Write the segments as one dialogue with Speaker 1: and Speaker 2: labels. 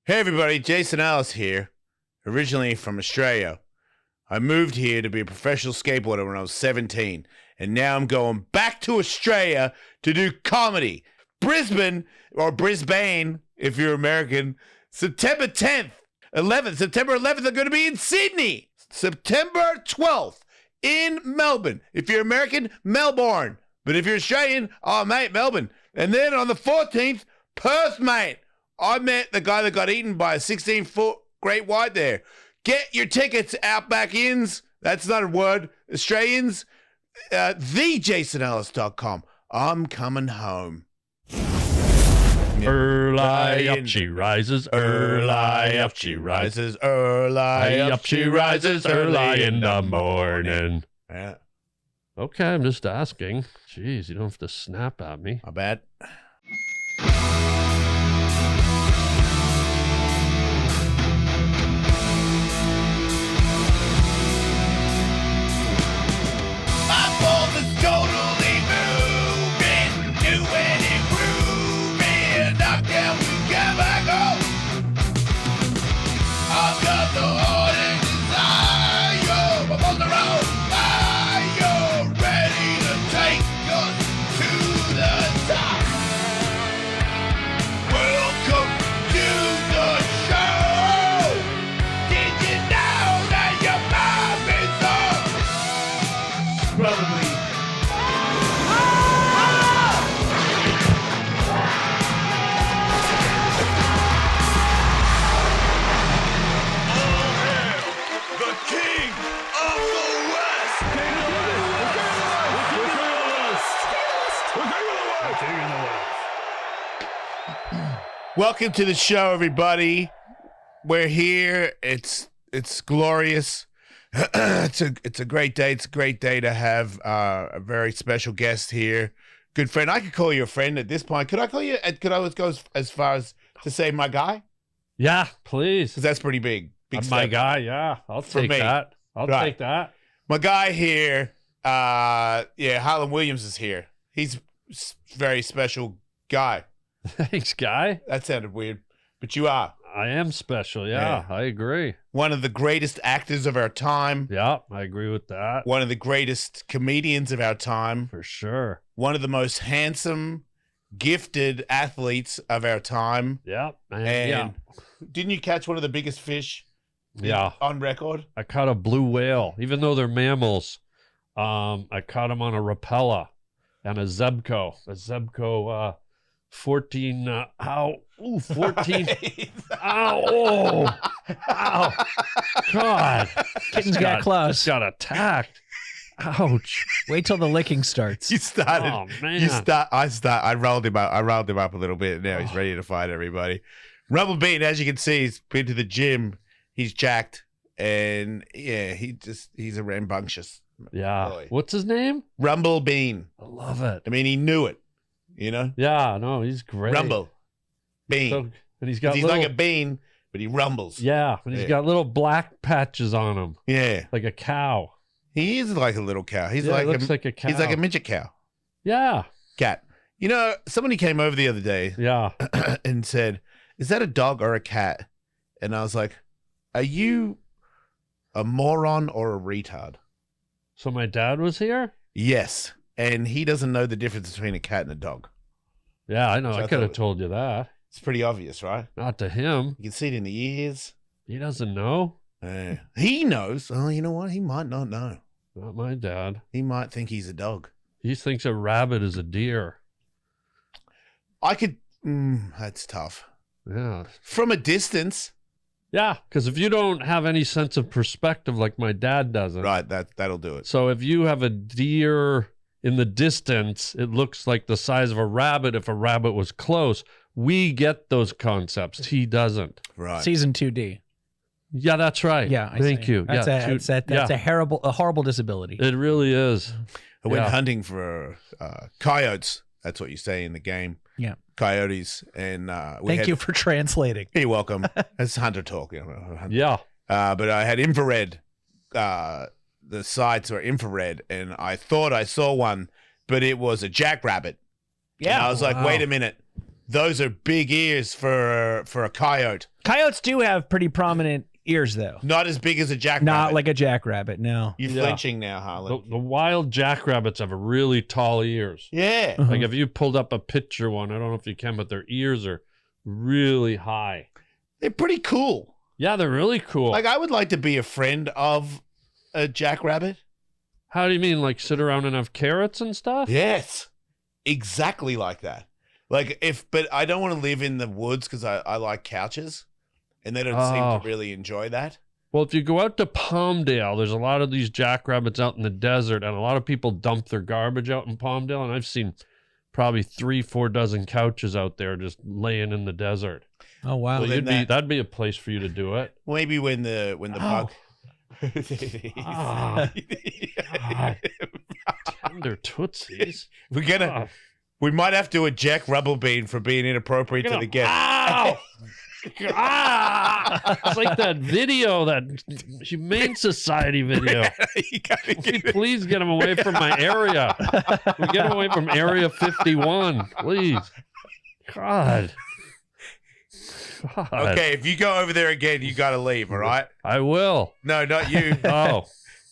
Speaker 1: Hey everybody, Jason Ellis here, originally from Australia. I moved here to be a professional skateboarder when I was 17, and now I'm going back to Australia to do comedy. Brisbane, or Brisbane, if you're American, September 10th, 11th, September 11th, I'm going to be in Sydney. September 12th, in Melbourne. If you're American, Melbourne. But if you're Australian, oh mate, Melbourne. And then on the 14th, Perth, mate. I met the guy that got eaten by a 16-foot great white there. Get your tickets, Outback Inns. That's not a word. Australians, thejasonellis.com. I'm coming home.
Speaker 2: Early up she rises, early up she rises,
Speaker 1: early
Speaker 2: up she rises, early in the morning.
Speaker 1: Yeah,
Speaker 2: Okay, I'm just asking. Jeez, you don't have to snap at me.
Speaker 1: my bad. My ball is totally moving, doing it, grooving. Knockdown, we come back home. I've got the heart and desire. I'm on the road, fire, ready to take us to the top. Welcome to the show. Did you know that your mom is up? Probably. The king of the West. Welcome to the show, everybody. We're here. It's glorious. It's a great day. It's a great day to have a very special guest here. Good friend. I could call you a friend at this point. Could I call you? Could I always go as far as to say my guy?
Speaker 2: Yeah, please.
Speaker 1: Because that's pretty big. Big
Speaker 2: My
Speaker 1: step.
Speaker 2: guy, yeah. I'll
Speaker 1: For
Speaker 2: take
Speaker 1: me.
Speaker 2: that. I'll
Speaker 1: Right.
Speaker 2: take that.
Speaker 1: My guy here, Harland Williams is here. He's a very special guy.
Speaker 2: Thanks, guy.
Speaker 1: That sounded weird, but you are
Speaker 2: I am special, yeah. I agree.
Speaker 1: one of the greatest actors of our time,
Speaker 2: Yeah, I agree with that.
Speaker 1: one of the greatest comedians of our time,
Speaker 2: For sure.
Speaker 1: one of the most handsome, gifted athletes of our time.
Speaker 2: Yeah.
Speaker 1: And didn't you catch one of the biggest fish
Speaker 2: Yeah.
Speaker 1: on record?
Speaker 2: I caught a blue whale, even though they're mammals. I caught them on a Rapella and a Zebco. A Zebco 14, 14. Ow, God.
Speaker 3: Kittens got close.
Speaker 2: Got attacked. Ouch.
Speaker 3: Wait till the licking starts.
Speaker 1: You started.
Speaker 2: Oh, man.
Speaker 1: I rolled him up. I rolled him up a little bit. Now he's ready to fight everybody. Rumble Bean, as you can see, he's been to the gym. He's jacked, and yeah, he's a rambunctious
Speaker 2: Yeah.
Speaker 1: boy.
Speaker 2: What's his name?
Speaker 1: Rumble Bean.
Speaker 2: I love it.
Speaker 1: I mean, he knew it. You know,
Speaker 2: Yeah, no, he's great.
Speaker 1: Rumble Bean.
Speaker 2: So, and he's got
Speaker 1: He's
Speaker 2: little,
Speaker 1: like a bean, but he rumbles.
Speaker 2: yeah, and he's
Speaker 1: Yeah.
Speaker 2: got little black patches on him,
Speaker 1: Yeah,
Speaker 2: like a cow.
Speaker 1: he is like a little cow. He's
Speaker 2: Yeah,
Speaker 1: like
Speaker 2: he looks like a cow.
Speaker 1: He's like a midget cow.
Speaker 2: Yeah,
Speaker 1: Cat. You know, somebody came over the other day
Speaker 2: yeah.
Speaker 1: and said, "Is that a dog or a cat?" And I was like, "Are you a moron or a retard?"
Speaker 2: So my dad was here?
Speaker 1: Yes. And he doesn't know the difference between a cat and a dog.
Speaker 2: Yeah, I know.
Speaker 1: So I
Speaker 2: I could have
Speaker 1: thought-
Speaker 2: told you that.
Speaker 1: It's pretty obvious, right?
Speaker 2: Not to him.
Speaker 1: You can see it in the ears.
Speaker 2: He doesn't know.
Speaker 1: He knows. Oh, you know what? He might not know.
Speaker 2: Not my dad.
Speaker 1: He might think he's a dog.
Speaker 2: He thinks a rabbit is a deer.
Speaker 1: I could. That's tough.
Speaker 2: Yeah.
Speaker 1: From a distance.
Speaker 2: Yeah, because if you don't have any sense of perspective like my dad doesn't.
Speaker 1: Right, that'll do it.
Speaker 2: So if you have a deer in the distance, it looks like the size of a rabbit if a rabbit was close. We get those concepts. He doesn't.
Speaker 1: Right.
Speaker 3: Season 2D.
Speaker 2: Yeah, that's right.
Speaker 3: Yeah, I
Speaker 2: Thank
Speaker 3: see.
Speaker 2: you.
Speaker 3: That's
Speaker 2: yeah,
Speaker 3: a horrible disability.
Speaker 2: It really is.
Speaker 1: I went
Speaker 2: Yeah.
Speaker 1: hunting for coyotes. That's what you say in the game.
Speaker 3: Yeah.
Speaker 1: Coyotes. And
Speaker 3: Thank you for translating.
Speaker 1: You're welcome. That's hunter talk. You know, hunter.
Speaker 2: Yeah.
Speaker 1: But I had infrared. The sights were infrared, and I thought I saw one, but it was a jackrabbit.
Speaker 3: Yeah.
Speaker 1: And I was like,
Speaker 2: Wow.
Speaker 1: wait a minute. those are big ears for a coyote.
Speaker 3: Coyotes do have pretty prominent ears, though.
Speaker 1: Not as big as a jackrabbit.
Speaker 3: Not like a jackrabbit, no.
Speaker 1: You're
Speaker 2: Yeah.
Speaker 1: flinching now, Harlan.
Speaker 2: The wild jackrabbits have really tall ears.
Speaker 1: Yeah.
Speaker 2: Like if you pulled up a picture one, I don't know if you can, but their ears are really high.
Speaker 1: They're pretty cool.
Speaker 2: Yeah, they're really cool.
Speaker 1: Like, I would like to be a friend of a jackrabbit.
Speaker 2: How do you mean, like sit around and have carrots and stuff?
Speaker 1: Yes. Exactly like that. Like, but I don't want to live in the woods because I like couches, and they don't seem
Speaker 2: Oh.
Speaker 1: to really enjoy that.
Speaker 2: Well, if you go out to Palmdale, there's a lot of these jackrabbits out in the desert, and a lot of people dump their garbage out in Palmdale, and I've seen probably 3-4 dozen couches out there just laying in the desert.
Speaker 3: Oh, wow.
Speaker 1: Well,
Speaker 2: So
Speaker 1: then
Speaker 2: that'd be a place for you to do it.
Speaker 1: Maybe when the bug.
Speaker 2: Ah. God. Tender tootsies. Ah.
Speaker 1: We might have to eject Rubblebean for being inappropriate to the guest.
Speaker 2: Ow! Ah! It's like that video, that Humane Society video.
Speaker 1: You gotta
Speaker 2: Can we
Speaker 1: get it.
Speaker 2: please get him away from my area? We get him away from Area 51, please. God.
Speaker 1: Okay, if you go over there again, you got to leave, all right?
Speaker 2: I will.
Speaker 1: No, not you.
Speaker 2: Oh,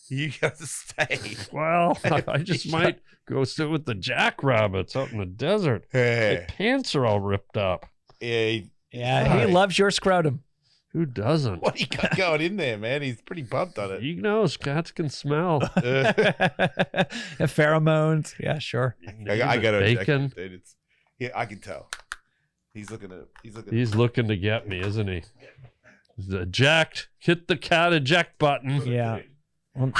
Speaker 1: You got to stay.
Speaker 2: well, I just might go sit with the jackrabbits out in the desert. My
Speaker 1: Yeah.
Speaker 2: pants are all ripped up.
Speaker 1: Yeah.
Speaker 3: Yeah, he loves your scrotum.
Speaker 2: Who doesn't?
Speaker 1: What do you got going in there, man? He's pretty pumped on it.
Speaker 2: He knows cats can smell.
Speaker 3: Pheromones. Yeah, sure.
Speaker 1: I got to
Speaker 2: bacon.
Speaker 1: dude. It's, yeah, I can tell. He's looking.
Speaker 2: He's looking to get me, isn't he? He's eject. Hit the cat eject button.
Speaker 3: Yeah. Well,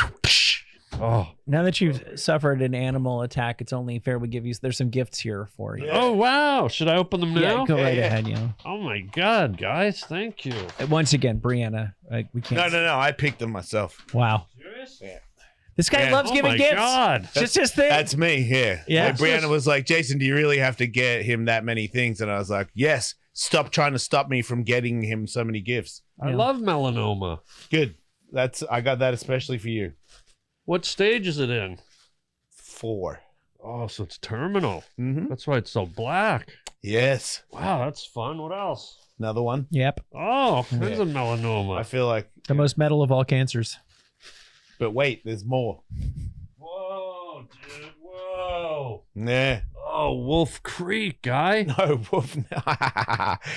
Speaker 2: Oh.
Speaker 3: now that you've suffered an animal attack, it's only fair we give you. There's some gifts here for you.
Speaker 2: Oh wow! Should I open them now?
Speaker 3: Yeah, go right
Speaker 1: Yeah.
Speaker 3: ahead. You know.
Speaker 2: Oh my God, guys! Thank you.
Speaker 3: Once again, Brianna, we can't.
Speaker 1: No. I picked them myself.
Speaker 3: Wow.
Speaker 2: Serious?
Speaker 1: Yeah.
Speaker 3: This guy
Speaker 1: Yeah.
Speaker 3: loves
Speaker 2: Oh
Speaker 3: giving
Speaker 2: my
Speaker 3: gifts.
Speaker 2: God!
Speaker 3: It's just his thing.
Speaker 1: That's me. Yeah.
Speaker 3: Yeah.
Speaker 1: Like, Brianna was like, "Jason, do you really have to get him that many things?" And I was like, "Yes. Stop trying to stop me from getting him so many gifts."
Speaker 2: I
Speaker 3: Yeah.
Speaker 2: love melanoma.
Speaker 1: Good. I got that especially for you.
Speaker 2: What stage is it in?
Speaker 1: 4.
Speaker 2: Oh, so it's terminal.
Speaker 1: Mm-hmm.
Speaker 2: That's why it's so black.
Speaker 1: Yes.
Speaker 2: Wow, that's fun. What else?
Speaker 1: Another one.
Speaker 3: Yep.
Speaker 2: Oh, there's
Speaker 1: Yeah.
Speaker 2: a melanoma.
Speaker 1: I feel like.
Speaker 3: The most metal of all cancers.
Speaker 1: But wait, there's more.
Speaker 2: Whoa, dude! Whoa!
Speaker 1: Nah.
Speaker 2: Oh, Wolf Creek, guy.
Speaker 1: No, Wolf.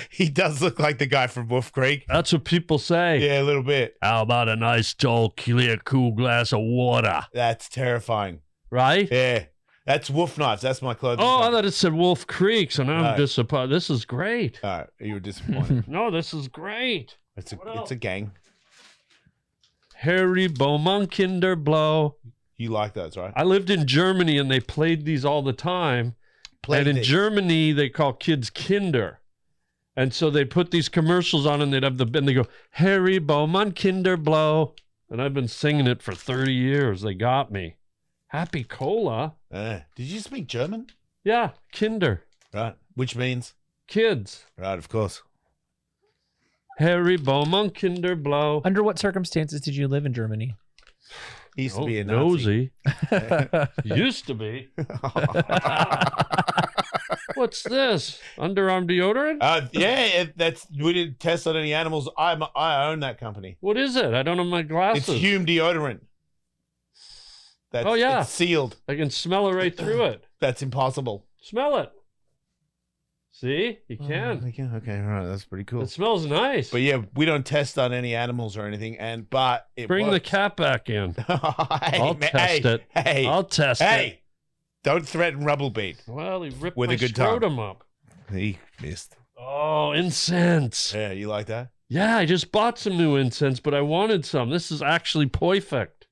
Speaker 1: He does look like the guy from Wolf Creek.
Speaker 2: That's what people say.
Speaker 1: Yeah, a little bit.
Speaker 2: How about a nice, tall, clear, cool glass of water?
Speaker 1: That's terrifying.
Speaker 2: Right?
Speaker 1: Yeah. That's Wolf Knives. That's my clothing.
Speaker 2: Oh, I
Speaker 1: company.
Speaker 2: thought it said Wolf Creek, so now
Speaker 1: No.
Speaker 2: I'm disappointed. This is great.
Speaker 1: All right. You were disappointed.
Speaker 2: No, this is great.
Speaker 1: It's
Speaker 2: What else?
Speaker 1: a gang.
Speaker 2: Harry Bowman Kinderblow.
Speaker 1: You like those, right?
Speaker 2: I lived in Germany and they played these all the time.
Speaker 1: Played
Speaker 2: and in
Speaker 1: these.
Speaker 2: Germany, they call kids Kinder. And so they put these commercials on and and they go, Harry Bowman Kinderblow. And I've been singing it for 30 years. They got me. Happy Cola.
Speaker 1: Did you speak German?
Speaker 2: Yeah, Kinder.
Speaker 1: Right. Which means?
Speaker 2: Kids.
Speaker 1: Right, of course.
Speaker 2: Harry Bowman Kinderblow.
Speaker 3: Under what circumstances did you live in Germany?
Speaker 1: He used to be a Nazi.
Speaker 2: nosy. Used to be. What's this? Underarm deodorant?
Speaker 1: We didn't test on any animals. I own that company.
Speaker 2: What is it? I don't have my
Speaker 1: It's
Speaker 2: glasses.
Speaker 1: Hume deodorant.
Speaker 2: Oh, yeah.
Speaker 1: It's sealed.
Speaker 2: I can smell it right through it.
Speaker 1: That's impossible.
Speaker 2: Smell it. See? You can.
Speaker 1: Okay, all right. That's pretty cool.
Speaker 2: It smells nice.
Speaker 1: But yeah, we don't test on any animals or anything. But it
Speaker 2: Bring the
Speaker 1: works.
Speaker 2: cat back in. I'll
Speaker 1: man,
Speaker 2: test it.
Speaker 1: Hey,
Speaker 2: I'll test it.
Speaker 1: hey! Don't threaten Rubblebean.
Speaker 2: Well, he ripped
Speaker 1: With
Speaker 2: my
Speaker 1: a good time.
Speaker 2: scrotum up.
Speaker 1: He missed.
Speaker 2: Oh, incense.
Speaker 1: Yeah, you like that?
Speaker 2: Yeah, I just bought some new incense, but I wanted some. This is actually perfect.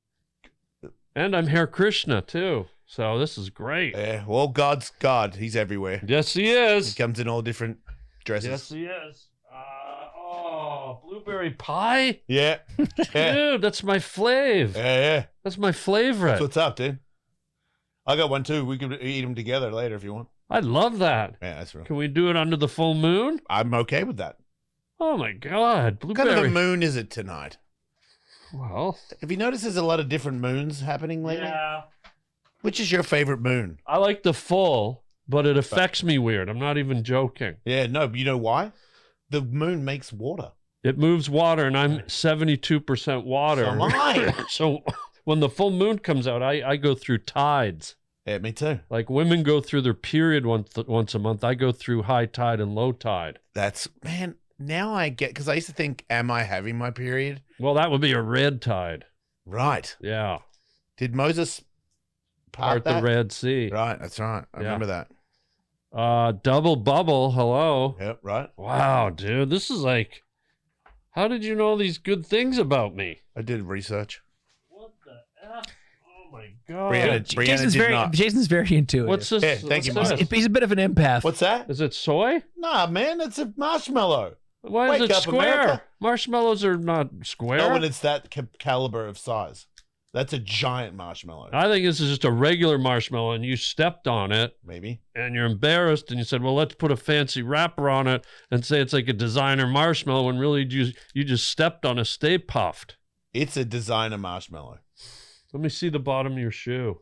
Speaker 2: And I'm Hare Krishna, too. So this is great.
Speaker 1: Yeah. Well, God's God. He's everywhere.
Speaker 2: Yes, he
Speaker 1: He
Speaker 2: is.
Speaker 1: comes in all different dresses.
Speaker 2: Yes, he is. Blueberry pie?
Speaker 1: Yeah. Yeah.
Speaker 2: Dude, that's my fave.
Speaker 1: Yeah.
Speaker 2: That's my favorite.
Speaker 1: That's what's up, dude. I got one too. We can eat them together later if you want.
Speaker 2: I love that.
Speaker 1: Yeah, that's real.
Speaker 2: Can we do it under the full moon?
Speaker 1: I'm okay with that.
Speaker 2: Oh my God,
Speaker 1: What kind of a
Speaker 2: blueberry.
Speaker 1: moon is it tonight?
Speaker 2: Well,
Speaker 1: Have you noticed there's a lot of different moons happening lately?
Speaker 2: yeah.
Speaker 1: Which is your favorite moon?
Speaker 2: I like the full. but it affects me weird. I'm not even joking.
Speaker 1: Yeah, no, but you know why? The moon makes water.
Speaker 2: It moves water, and I'm 72% water.
Speaker 1: So am I.
Speaker 2: So when the full moon comes out, I go through tides.
Speaker 1: Yeah, me too.
Speaker 2: Like women go through their period once a month. I go through high tide and low tide.
Speaker 1: That's, man, now I get, because I used to think, am I having my period?
Speaker 2: Well, that would be a red tide.
Speaker 1: Right.
Speaker 2: Yeah.
Speaker 1: Did Moses part
Speaker 2: The
Speaker 1: that?
Speaker 2: Red Sea.
Speaker 1: Right, that's right. I remember that.
Speaker 2: Double bubble. Hello.
Speaker 1: Yep, right.
Speaker 2: Wow, dude. This is like, how did you know these good things about me?
Speaker 1: I did research.
Speaker 2: What the F? Oh my God.
Speaker 1: Brianna
Speaker 3: Jason's very intuitive.
Speaker 2: What's this?
Speaker 1: Yeah, thank you,
Speaker 2: What's
Speaker 1: Mom.
Speaker 2: this?
Speaker 3: He's a bit of an empath.
Speaker 1: What's that?
Speaker 2: Is it soy?
Speaker 1: Nah, man, it's a marshmallow.
Speaker 2: Why
Speaker 1: Wake
Speaker 2: is it
Speaker 1: up,
Speaker 2: square?
Speaker 1: America.
Speaker 2: Marshmallows are not square.
Speaker 1: No, when it's that caliber of size. That's a giant marshmallow.
Speaker 2: I think this is just a regular marshmallow, and you stepped on it,
Speaker 1: Maybe.
Speaker 2: and you're embarrassed, and you said, well, let's put a fancy wrapper on it and say it's like a designer marshmallow, when really you just stepped on a Stay Puffed.
Speaker 1: It's a designer marshmallow.
Speaker 2: Let me see the bottom of your shoe.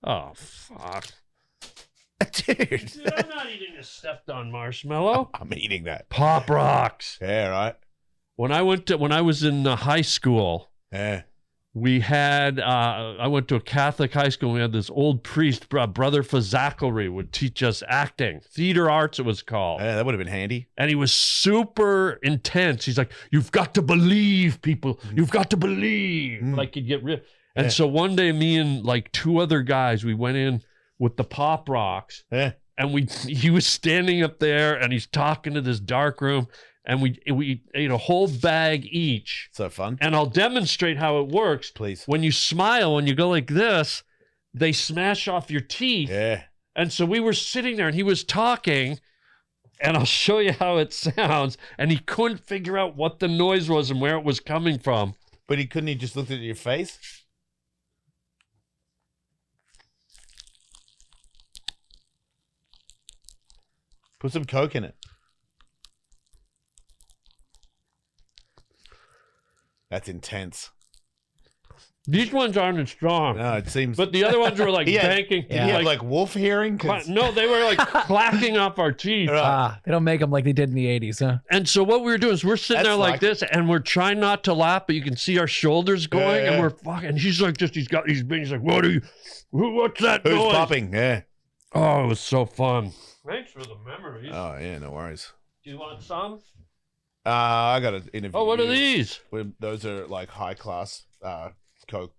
Speaker 2: Oh, fuck.
Speaker 1: Dude.
Speaker 2: Dude, I'm not eating a stepped-on marshmallow.
Speaker 1: I'm eating that.
Speaker 2: Pop rocks.
Speaker 1: Yeah, right.
Speaker 2: When I was in high school,
Speaker 1: Yeah.
Speaker 2: we had, I went to a Catholic high school. And we had this old priest, Brother Fazackery, would teach us acting. Theater arts, it was called.
Speaker 1: Yeah, that would have been handy.
Speaker 2: And he was super intense. He's like, you've got to believe, people. You've got to believe. Like you'd get real. And
Speaker 1: Yeah.
Speaker 2: so one day, me and like two other guys, we went in with the pop rocks.
Speaker 1: Yeah.
Speaker 2: And he was standing up there and he's talking to this dark room. And we ate a whole bag each.
Speaker 1: So fun.
Speaker 2: And I'll demonstrate how it works.
Speaker 1: Please.
Speaker 2: When you smile, when you go like this, they smash off your teeth.
Speaker 1: Yeah.
Speaker 2: And so we were sitting there and he was talking, and I'll show you how it sounds. And he couldn't figure out what the noise was and where it was coming from.
Speaker 1: But he just looked at your face? Put some Coke in it. That's intense.
Speaker 2: These ones aren't as strong.
Speaker 1: No, it seems.
Speaker 2: But the other ones were like
Speaker 1: He had-
Speaker 2: banking.
Speaker 1: Did he have like wolf hearing? 'Cause-
Speaker 2: No, they were like clacking off our teeth.
Speaker 1: Right.
Speaker 3: They don't make them like they did in the 80s, huh?
Speaker 2: And so what we were doing is we're sitting
Speaker 1: That's
Speaker 2: there like
Speaker 1: like-
Speaker 2: this, and we're trying not to laugh, but you can see our shoulders going,
Speaker 1: Yeah.
Speaker 2: and we're fucking. And he's like, he's got these big. He's like, what's that
Speaker 1: Who's
Speaker 2: noise?
Speaker 1: popping? Yeah.
Speaker 2: Oh, it was so fun. Thanks for the memories.
Speaker 1: Oh, yeah, no worries.
Speaker 2: Do you want some?
Speaker 1: I got an interview.
Speaker 2: Oh, what are these?
Speaker 1: Those are like high class Coke.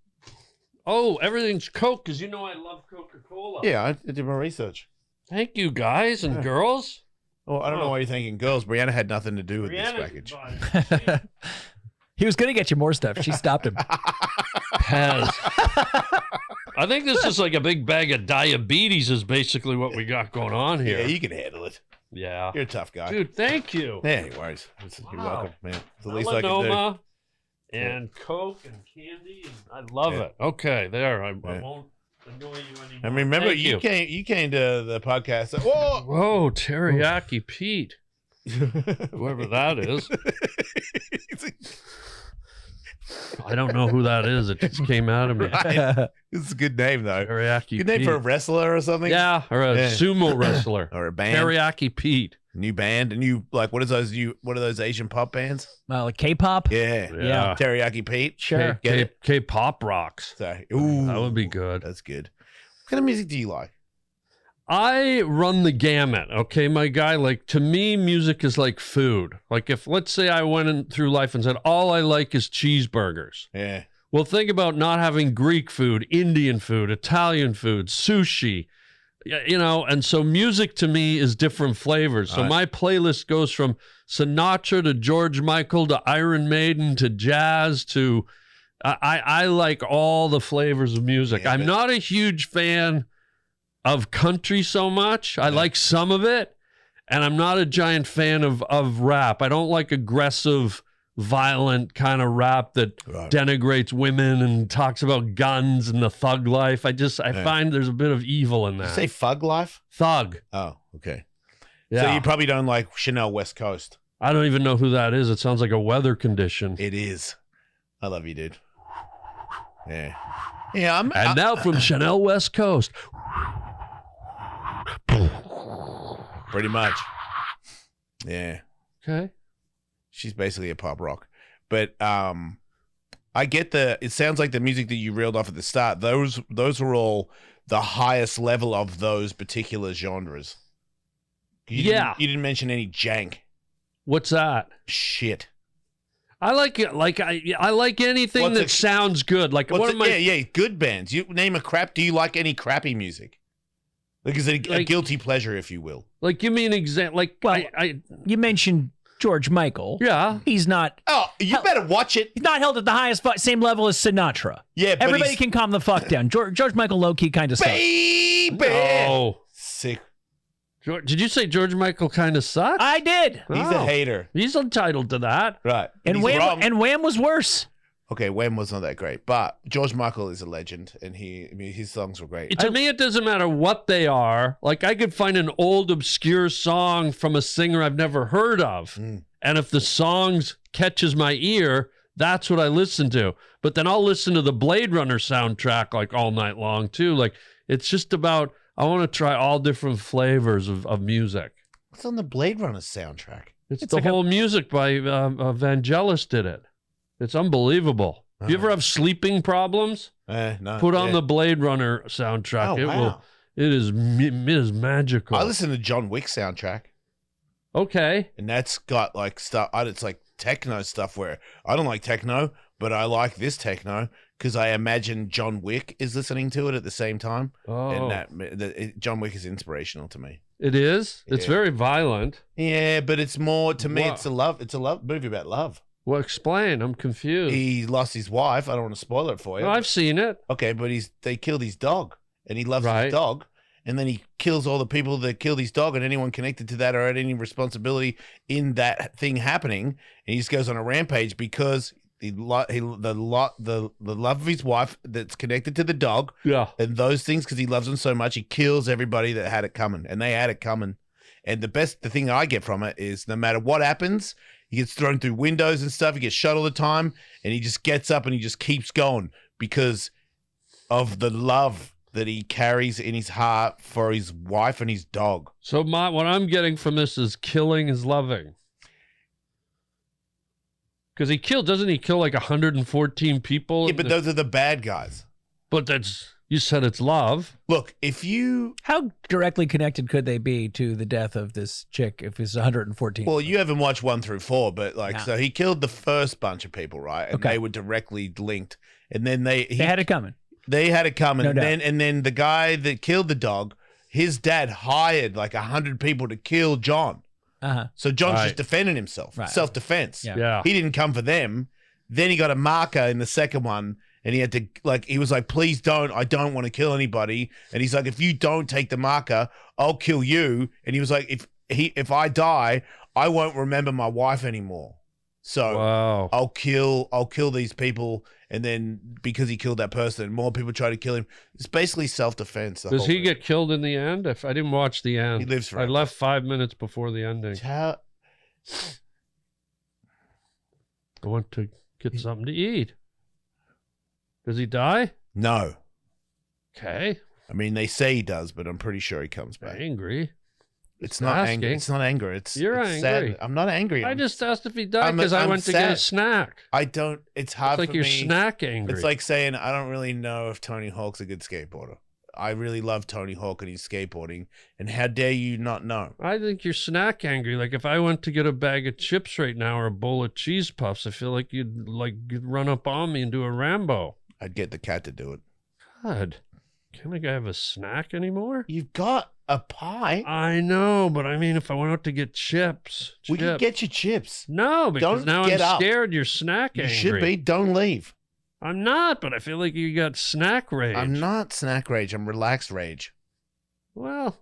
Speaker 2: Oh, everything's Coke, because you know I love Coca-Cola.
Speaker 1: Yeah, I did my research.
Speaker 2: Thank you, guys and girls.
Speaker 1: Well, I don't know why you're thinking girls. Brianna had nothing to do with this
Speaker 2: Brianna's
Speaker 1: package.
Speaker 2: buying
Speaker 3: He was going to get you more stuff. She stopped him.
Speaker 2: Pez. I think this is like a big bag of diabetes is basically what we got going on here.
Speaker 1: Yeah, you can handle it.
Speaker 2: Yeah.
Speaker 1: You're a tough guy.
Speaker 2: Dude, thank you.
Speaker 1: Yeah, no worries. You're
Speaker 2: Wow.
Speaker 1: welcome, man. It's the least I can do.
Speaker 2: Melanoma and Coke and candy. And I love it. Okay, there. I won't annoy you anymore.
Speaker 1: And remember,
Speaker 2: Thank
Speaker 1: you came to the podcast. Whoa!
Speaker 2: Whoa, Teriyaki Pete. Whoever that is. I don't know who that is. It just came out of me.
Speaker 1: Right. It's a good name, though.
Speaker 2: Teriyaki
Speaker 1: Good name
Speaker 2: Pete.
Speaker 1: for a wrestler or something?
Speaker 2: Yeah, or a sumo wrestler.
Speaker 1: Or a band.
Speaker 2: Teriyaki Pete.
Speaker 1: New band. And you, like, what are those Asian pop bands?
Speaker 3: Like K-pop?
Speaker 1: Yeah.
Speaker 2: Yeah.
Speaker 1: Teriyaki Pete.
Speaker 3: Sure.
Speaker 1: Get it?
Speaker 2: K-pop rocks.
Speaker 1: So, ooh.
Speaker 2: That would be good.
Speaker 1: That's good. What kind of music do you like?
Speaker 2: I run the gamut, okay, my guy. Like, to me, music is like food. Like, if, let's say I went in through life and said, all I like is cheeseburgers.
Speaker 1: Yeah.
Speaker 2: Well, think about not having Greek food, Indian food, Italian food, sushi, you know, and so music to me is different flavors. So
Speaker 1: Right.
Speaker 2: my playlist goes from Sinatra to George Michael to Iron Maiden to jazz to, I like all the flavors of music.
Speaker 1: Yeah,
Speaker 2: I'm not a huge fan of country so much. I like some of it, and I'm not a giant fan of rap. I don't like aggressive, violent kind of rap that denigrates women and talks about guns and the thug life. I find there's a bit of evil in
Speaker 1: Did you
Speaker 2: that.
Speaker 1: say Fug Life?
Speaker 2: Thug.
Speaker 1: Oh, okay.
Speaker 2: Yeah.
Speaker 1: So you probably don't like Chanel West Coast.
Speaker 2: I don't even know who that is. It sounds like a weather condition.
Speaker 1: It is. I love you, dude. Yeah. Yeah,
Speaker 2: And now from Chanel West Coast.
Speaker 1: Pretty much. Yeah.
Speaker 2: Okay.
Speaker 1: She's basically a pop rock. But I get it sounds like the music that you reeled off at the start, those were all the highest level of those particular genres. You didn't mention any jank.
Speaker 2: What's that?
Speaker 1: Shit.
Speaker 2: I like it. Like I like anything that sounds good. Like one of my
Speaker 1: good bands. You name a crap. Do you like any crappy music? Like is it a guilty pleasure, if you will?
Speaker 2: Like give me an example. Like
Speaker 3: you mentioned George Michael.
Speaker 2: Yeah,
Speaker 3: he's not.
Speaker 1: Oh, you better watch it.
Speaker 3: He's not held at the highest same level as Sinatra.
Speaker 1: Yeah, but
Speaker 3: everybody can calm the fuck down. George Michael, low key kind of stuff.
Speaker 1: Baby, sick.
Speaker 2: Did you say George Michael kind of sucks?
Speaker 3: I did.
Speaker 1: He's a hater.
Speaker 2: He's entitled to that.
Speaker 1: Right.
Speaker 3: And Wham was worse.
Speaker 1: Okay, Wham was not that great, but George Michael is a legend, and his songs were great.
Speaker 2: To me, it doesn't matter what they are. Like, I could find an old, obscure song from a singer I've never heard of, and if the song catches my ear, that's what I listen to. But then I'll listen to the Blade Runner soundtrack, like, all night long, too. Like, it's just about, I want to try all different flavors of music.
Speaker 1: What's on the Blade Runner soundtrack?
Speaker 2: It's the whole music by Vangelis did it. It's unbelievable. If you ever have sleeping problems,
Speaker 1: no.
Speaker 2: Put on the Blade Runner soundtrack. It is magical.
Speaker 1: I listen to John Wick soundtrack.
Speaker 2: Okay.
Speaker 1: And that's got like stuff. It's like techno stuff where I don't like techno, but I like this techno because I imagine John Wick is listening to it at the same time.
Speaker 2: Oh.
Speaker 1: And John Wick is inspirational to me.
Speaker 2: It is?
Speaker 1: Yeah.
Speaker 2: It's very violent.
Speaker 1: Yeah, but it's more, to me, it's a love movie about love.
Speaker 2: Well, explain. I'm confused.
Speaker 1: He lost his wife. I don't want to spoil it for you.
Speaker 2: No, I've seen it.
Speaker 1: Okay, but they killed his dog, and he loves his dog, and then he kills all the people that killed his dog and anyone connected to that or had any responsibility in that thing happening, and he just goes on a rampage because the love of his wife that's connected to the dog, and those things because he loves them so much, he kills everybody that had it coming, and they had it coming. And the thing I get from it is no matter what happens, he gets thrown through windows and stuff. He gets shot all the time, and he just gets up and he just keeps going because of the love that he carries in his heart for his wife and his dog.
Speaker 2: So what I'm getting from this is killing is loving. Because doesn't he kill like 114 people?
Speaker 1: Yeah, but those are the bad guys.
Speaker 2: But you said it's love.
Speaker 1: Look,
Speaker 3: how directly connected could they be to the death of this chick if it's 114?
Speaker 1: Well, you haven't watched 1 through 4, but so he killed the first bunch of people, right? And they were directly linked. And then they
Speaker 3: had it coming.
Speaker 1: They had it coming.
Speaker 3: No doubt.
Speaker 1: And then the guy that killed the dog, his dad hired like 100 people to kill John. So John's just defending himself, self-defense.
Speaker 2: Yeah.
Speaker 1: He didn't come for them. Then he got a marker in the second one. And he had to, he was like, please don't, I don't want to kill anybody. And he's like, if you don't take the marker, I'll kill you. And he was like, if I die, I won't remember my wife anymore. So I'll kill these people. And then because he killed that person, more people try to kill him. It's basically self-defense.
Speaker 2: Does he get killed in the end? I didn't watch the end.
Speaker 1: He lives forever.
Speaker 2: I left 5 minutes before the ending. I want to get something to eat. Does he die?
Speaker 1: No.
Speaker 2: Okay.
Speaker 1: I mean, they say he does, but I'm pretty sure he comes back.
Speaker 2: Angry.
Speaker 1: It's not anger. It's not anger.
Speaker 2: You're
Speaker 1: angry.
Speaker 2: Sad.
Speaker 1: I'm not angry.
Speaker 2: I just asked if he died because I went to get a snack.
Speaker 1: I don't. It's hard
Speaker 2: it's like
Speaker 1: for
Speaker 2: you're
Speaker 1: me.
Speaker 2: Snack angry.
Speaker 1: It's like saying I don't really know if Tony Hawk's a good skateboarder. I really love Tony Hawk and his skateboarding. And how dare you not know?
Speaker 2: I think you're snack angry. Like if I went to get a bag of chips right now or a bowl of cheese puffs, I feel like you'd run up on me and do a Rambo.
Speaker 1: I'd get the cat to do it.
Speaker 2: God, can't I have a snack anymore?
Speaker 1: You've got a pie.
Speaker 2: I know, but I mean, if I went out to get chips.
Speaker 1: We can get you chips.
Speaker 2: No, because now I'm scared you're snack angry.
Speaker 1: You should be. Don't leave.
Speaker 2: I'm not, but I feel like you got snack rage.
Speaker 1: I'm not snack rage. I'm relaxed rage.
Speaker 2: Well,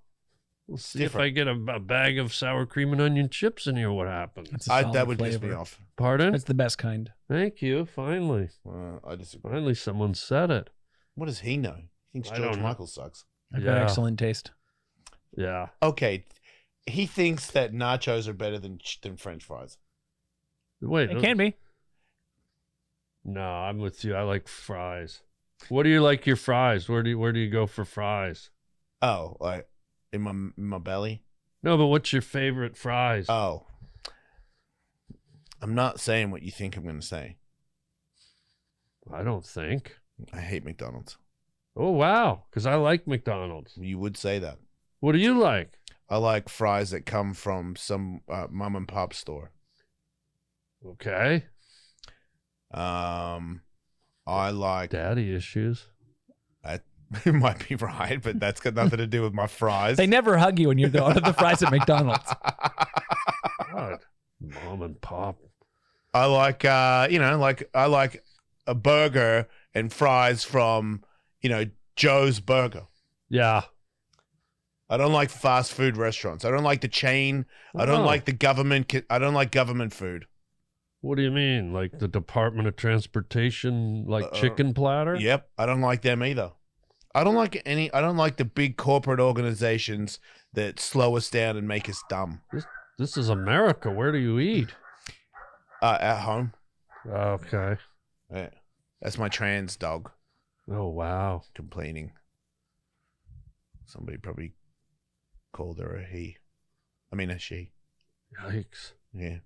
Speaker 2: we'll see if I get a bag of sour cream and onion chips in here, what happens.
Speaker 1: That would piss me off.
Speaker 2: Pardon?
Speaker 3: That's the best kind.
Speaker 2: Thank you. Finally.
Speaker 1: I disagree.
Speaker 2: Finally, someone said it.
Speaker 1: What does he know? He thinks George Michael sucks.
Speaker 3: I've got excellent taste.
Speaker 2: Yeah.
Speaker 1: Okay. He thinks that nachos are better than French fries.
Speaker 2: Wait.
Speaker 3: It can be.
Speaker 2: No, I'm with you. I like fries. What do you like your fries? Where do you go for fries?
Speaker 1: Oh, in my belly.
Speaker 2: No, but what's your favorite fries?
Speaker 1: Oh, I'm not saying what you think I'm going to say.
Speaker 2: I don't think.
Speaker 1: I hate McDonald's.
Speaker 2: Oh, wow. Because I like McDonald's.
Speaker 1: You would say that.
Speaker 2: What do you like?
Speaker 1: I like fries that come from some mom and pop store.
Speaker 2: Okay.
Speaker 1: I like.
Speaker 2: Daddy issues.
Speaker 1: It might be right, but that's got nothing to do with my fries.
Speaker 3: They never hug you when you're going to the fries at McDonald's.
Speaker 2: God. Mom and pop.
Speaker 1: I like, I like a burger and fries from, Joe's Burger.
Speaker 2: Yeah.
Speaker 1: I don't like fast food restaurants. I don't like the chain. I don't
Speaker 2: Oh.
Speaker 1: like the government. I don't like government food.
Speaker 2: What do you mean? Like the Department of Transportation, like chicken platter?
Speaker 1: Yep. I don't like them either. I don't like the big corporate organizations that slow us down and make us dumb.
Speaker 2: This is America. Where do you eat?
Speaker 1: At home.
Speaker 2: Okay.
Speaker 1: Yeah. That's my trans dog
Speaker 2: Oh, wow.
Speaker 1: complaining. Somebody probably called her a he. I mean a she.
Speaker 2: Yikes.
Speaker 1: Yeah.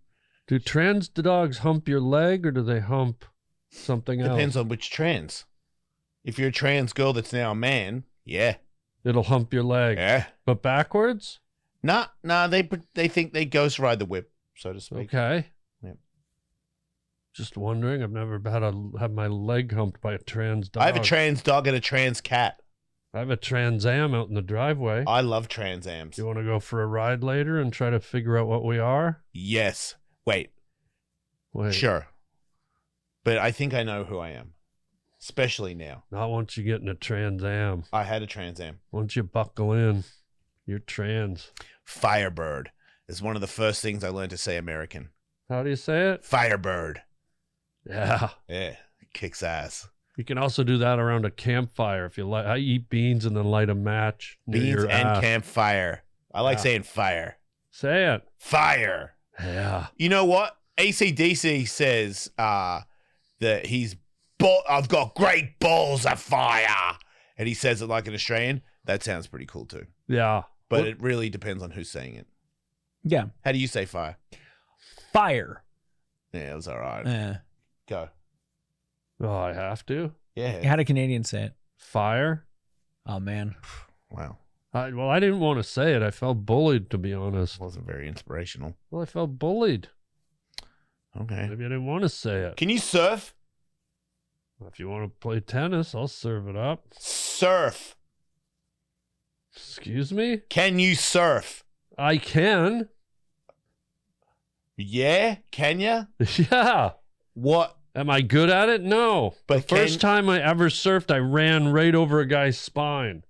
Speaker 2: Do trans dogs hump your leg or do they hump something else?
Speaker 1: Depends on which trans. If you're a trans girl that's now a man, yeah.
Speaker 2: It'll hump your leg.
Speaker 1: Yeah.
Speaker 2: But backwards?
Speaker 1: Nah, they think they ghost ride the whip, so to speak.
Speaker 2: Okay.
Speaker 1: Yep.
Speaker 2: Just wondering. I've never had my leg humped by a trans dog.
Speaker 1: I have a trans dog and a trans cat.
Speaker 2: I have a Trans Am out in the driveway.
Speaker 1: I love Trans Ams.
Speaker 2: You want to go for a ride later and try to figure out what we are?
Speaker 1: Yes. Wait.
Speaker 2: Wait.
Speaker 1: Sure. But I think I know who I am. Especially now.
Speaker 2: Not once you get in a Trans Am.
Speaker 1: I had a Trans Am.
Speaker 2: Once you buckle in, you're trans.
Speaker 1: Firebird is one of the first things I learned to say American.
Speaker 2: How do you say it?
Speaker 1: Firebird.
Speaker 2: Yeah.
Speaker 1: Yeah. Kicks ass.
Speaker 2: You can also do that around a campfire if you like. I eat beans and then light a match. near
Speaker 1: Beans
Speaker 2: your
Speaker 1: and
Speaker 2: ass.
Speaker 1: campfire. I like
Speaker 2: Yeah.
Speaker 1: saying fire.
Speaker 2: Say it.
Speaker 1: Fire.
Speaker 2: Yeah.
Speaker 1: You know what? AC/DC says that I've got great balls of fire. And he says it like an Australian. That sounds pretty cool too.
Speaker 2: Yeah.
Speaker 1: But it really depends on who's saying it.
Speaker 3: Yeah.
Speaker 1: How do you say fire?
Speaker 3: Fire.
Speaker 1: Yeah, it was all right.
Speaker 3: Yeah.
Speaker 1: Go.
Speaker 2: Oh, I have to?
Speaker 1: Yeah.
Speaker 3: How do Canadians say it?
Speaker 2: Fire?
Speaker 3: Oh, man.
Speaker 1: Wow.
Speaker 2: Well, I didn't want to say it. I felt bullied, to be honest.
Speaker 1: Wasn't very inspirational.
Speaker 2: Well, I felt bullied.
Speaker 1: Okay.
Speaker 2: Maybe I didn't want to say it.
Speaker 1: Can you surf?
Speaker 2: If you want to play tennis, I'll serve it up.
Speaker 1: Surf.
Speaker 2: Excuse me?
Speaker 1: Can you surf?
Speaker 2: I can.
Speaker 1: Yeah? Can you?
Speaker 2: Yeah.
Speaker 1: What?
Speaker 2: Am I good at it? No.
Speaker 1: But
Speaker 2: the first time I ever surfed, I ran right over a guy's spine.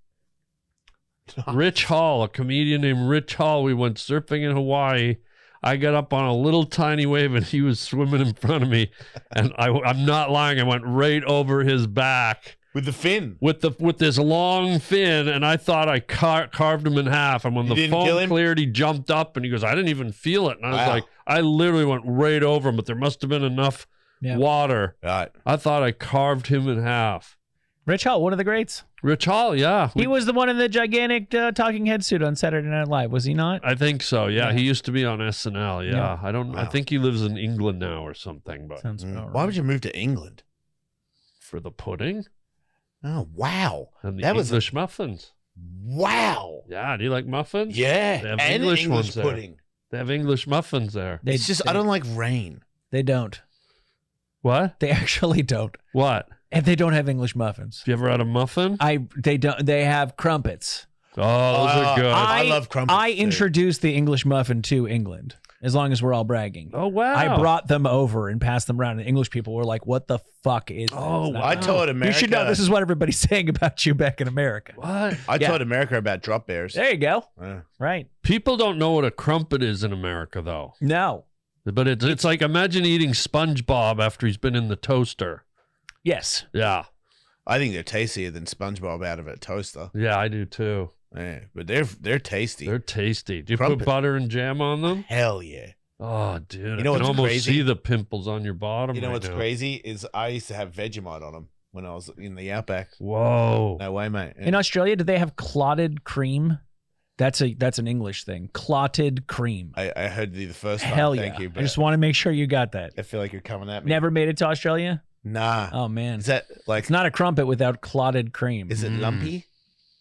Speaker 2: Rich Hall, a comedian named Rich Hall. We went surfing in Hawaii. I got up on a little tiny wave and he was swimming in front of me. And I'm not lying. I went right over his back.
Speaker 1: With the fin.
Speaker 2: With this long fin, and I thought I carved him in half. And when
Speaker 1: You
Speaker 2: the
Speaker 1: didn't kill
Speaker 2: foam
Speaker 1: him?
Speaker 2: cleared, he jumped up and he goes, I didn't even feel it. And I was
Speaker 1: Wow.
Speaker 2: like, I literally went right over him, but there must have been enough
Speaker 3: Yeah.
Speaker 2: water.
Speaker 1: Right.
Speaker 2: I thought I carved him in half.
Speaker 3: Rich Hall, one of the greats.
Speaker 2: Rich Hall, yeah.
Speaker 3: He was the one in the gigantic talking head suit on Saturday Night Live, was he not?
Speaker 2: I think so. Yeah,
Speaker 3: Yeah.
Speaker 2: he used to be on SNL. Yeah,
Speaker 3: Yeah.
Speaker 2: I don't. I
Speaker 1: Wow.
Speaker 2: think he lives in England now or something. But
Speaker 3: Sounds about right.
Speaker 1: Why would you move to England?
Speaker 2: for the pudding
Speaker 1: Oh, wow.
Speaker 2: and the
Speaker 1: That was
Speaker 2: English muffins.
Speaker 1: Wow.
Speaker 2: Yeah, do you like muffins?
Speaker 1: Yeah.
Speaker 2: They have
Speaker 1: And
Speaker 2: English
Speaker 1: English
Speaker 2: ones there.
Speaker 1: pudding.
Speaker 2: They have English muffins there.
Speaker 1: It's just, I don't like rain.
Speaker 3: They don't.
Speaker 2: What?
Speaker 3: They actually don't.
Speaker 2: What?
Speaker 3: And they don't have English muffins.
Speaker 2: Have you ever had a muffin?
Speaker 3: They don't. They have crumpets.
Speaker 2: Oh, those are good.
Speaker 1: I love crumpets.
Speaker 3: I
Speaker 1: too.
Speaker 3: introduced the English muffin to England. As long as we're all bragging.
Speaker 2: Oh, wow.
Speaker 3: I brought them over and passed them around, and English people were like, "What the fuck is this?"
Speaker 2: Oh,
Speaker 3: And I'm
Speaker 2: wow.
Speaker 1: I
Speaker 3: like,
Speaker 1: told America.
Speaker 3: you should know this is what everybody's saying about you back in America.
Speaker 2: What?
Speaker 1: I
Speaker 3: Yeah.
Speaker 1: told America about drop bears.
Speaker 3: There you go.
Speaker 1: Uh,
Speaker 3: Right.
Speaker 2: People don't know what a crumpet is in America, though.
Speaker 3: No.
Speaker 2: But it's like, imagine eating SpongeBob after he's been in the toaster.
Speaker 3: Yes.
Speaker 2: Yeah.
Speaker 1: I think they're tastier than SpongeBob out of a toaster.
Speaker 2: Yeah, I do too.
Speaker 1: Yeah, but they're tasty.
Speaker 2: They're tasty. Do you
Speaker 1: Crumpet.
Speaker 2: put butter and jam on them?
Speaker 1: Hell yeah.
Speaker 2: Oh, dude.
Speaker 1: You know
Speaker 2: I can
Speaker 1: what's
Speaker 2: almost
Speaker 1: crazy?
Speaker 2: see the pimples on your bottom.
Speaker 1: You know
Speaker 2: right
Speaker 1: what's
Speaker 2: now.
Speaker 1: crazy is I used to have Vegemite on them when I was in the Outback.
Speaker 2: Whoa.
Speaker 1: No way, mate.
Speaker 3: In Australia, do they have clotted cream? That's an English thing. Clotted cream.
Speaker 1: I heard the first time.
Speaker 3: Hell
Speaker 1: Thank
Speaker 3: yeah.
Speaker 1: you.
Speaker 3: I
Speaker 1: But
Speaker 3: just want to make sure you got that.
Speaker 1: I feel like you're coming at me.
Speaker 3: Never made it to Australia?
Speaker 1: Nah.
Speaker 3: Oh, man.
Speaker 1: Is that like?
Speaker 3: It's not a crumpet without clotted cream.
Speaker 1: Is it lumpy?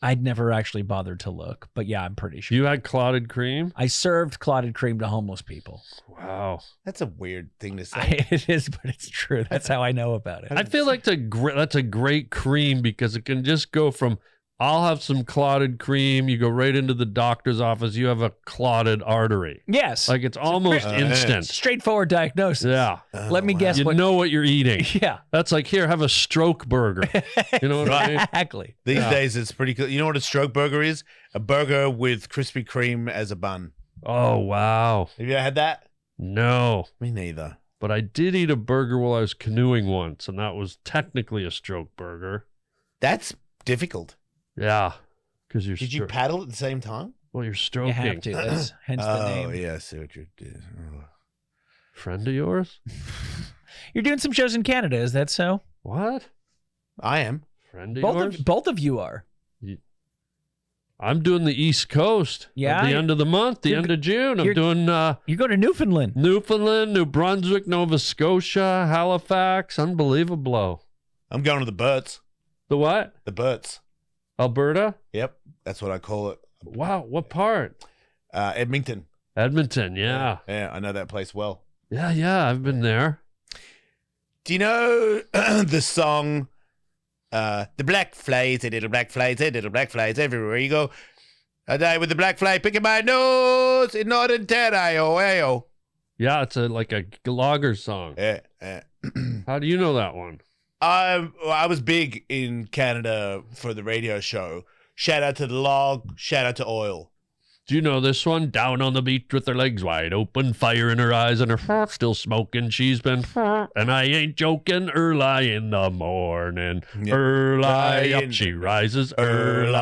Speaker 3: I'd never actually bothered to look, but yeah, I'm pretty sure.
Speaker 2: You had clotted cream?
Speaker 3: I served clotted cream to homeless people.
Speaker 2: Wow.
Speaker 1: That's a weird thing to say.
Speaker 3: It is, but it's true. That's how I know about it.
Speaker 2: I feel like that's a great cream because it can just go from I'll have some clotted cream. You go right into the doctor's office. You have a clotted artery.
Speaker 3: Yes.
Speaker 2: Like it's almost instant.
Speaker 3: Straightforward diagnosis.
Speaker 2: Yeah.
Speaker 3: Let me guess
Speaker 2: You
Speaker 3: what.
Speaker 2: know what you're eating.
Speaker 3: Yeah.
Speaker 2: That's like, here, have a stroke burger. You know what I mean?
Speaker 3: Exactly.
Speaker 1: These days, it's pretty cool. You know what a stroke burger is? A burger with Krispy Kreme as a bun.
Speaker 2: Oh, wow.
Speaker 1: Have you ever had that?
Speaker 2: No.
Speaker 1: Me neither.
Speaker 2: But I did eat a burger while I was canoeing once, and that was technically a stroke burger.
Speaker 1: That's difficult.
Speaker 2: Yeah. Because you're
Speaker 1: Did you paddle at the same time?
Speaker 2: well, you're
Speaker 3: You
Speaker 2: stroking.
Speaker 3: have to. That's hence the name.
Speaker 1: Oh, yeah. I see what you did. Oh.
Speaker 2: Friend of yours?
Speaker 3: You're doing some shows in Canada. Is that so?
Speaker 2: What?
Speaker 1: I am.
Speaker 2: Friend of yours?
Speaker 3: Both of you are.
Speaker 2: I'm doing the East Coast.
Speaker 3: Yeah,
Speaker 2: At the end of the month, the
Speaker 3: you're-
Speaker 2: end of June. I'm
Speaker 3: you're-
Speaker 2: doing
Speaker 3: You go to Newfoundland.
Speaker 2: Newfoundland, New Brunswick, Nova Scotia, Halifax. Unbelievable.
Speaker 1: I'm going to the Burts.
Speaker 2: The what?
Speaker 1: The Burts.
Speaker 2: Alberta?
Speaker 1: Yep. That's what I call it.
Speaker 2: Wow. What part?
Speaker 1: Edmonton.
Speaker 2: Edmonton. Yeah.
Speaker 1: Yeah, I know that place well.
Speaker 2: Yeah. I've been there.
Speaker 1: Do you know the song, the black flies, little black flies, little black flies everywhere you go. I die with the black fly picking my nose in Northern Ontario.
Speaker 2: Yeah, it's like a logger song.
Speaker 1: Yeah.
Speaker 2: How do you know that one?
Speaker 1: I was big in Canada for the radio show. Shout out to the log, shout out to oil.
Speaker 2: Do you know this one? Down on the beach with her legs wide open, fire in her eyes and her still smoking. She's been, and I ain't joking, early in the morning.
Speaker 1: Yeah.
Speaker 2: Early up she rises, early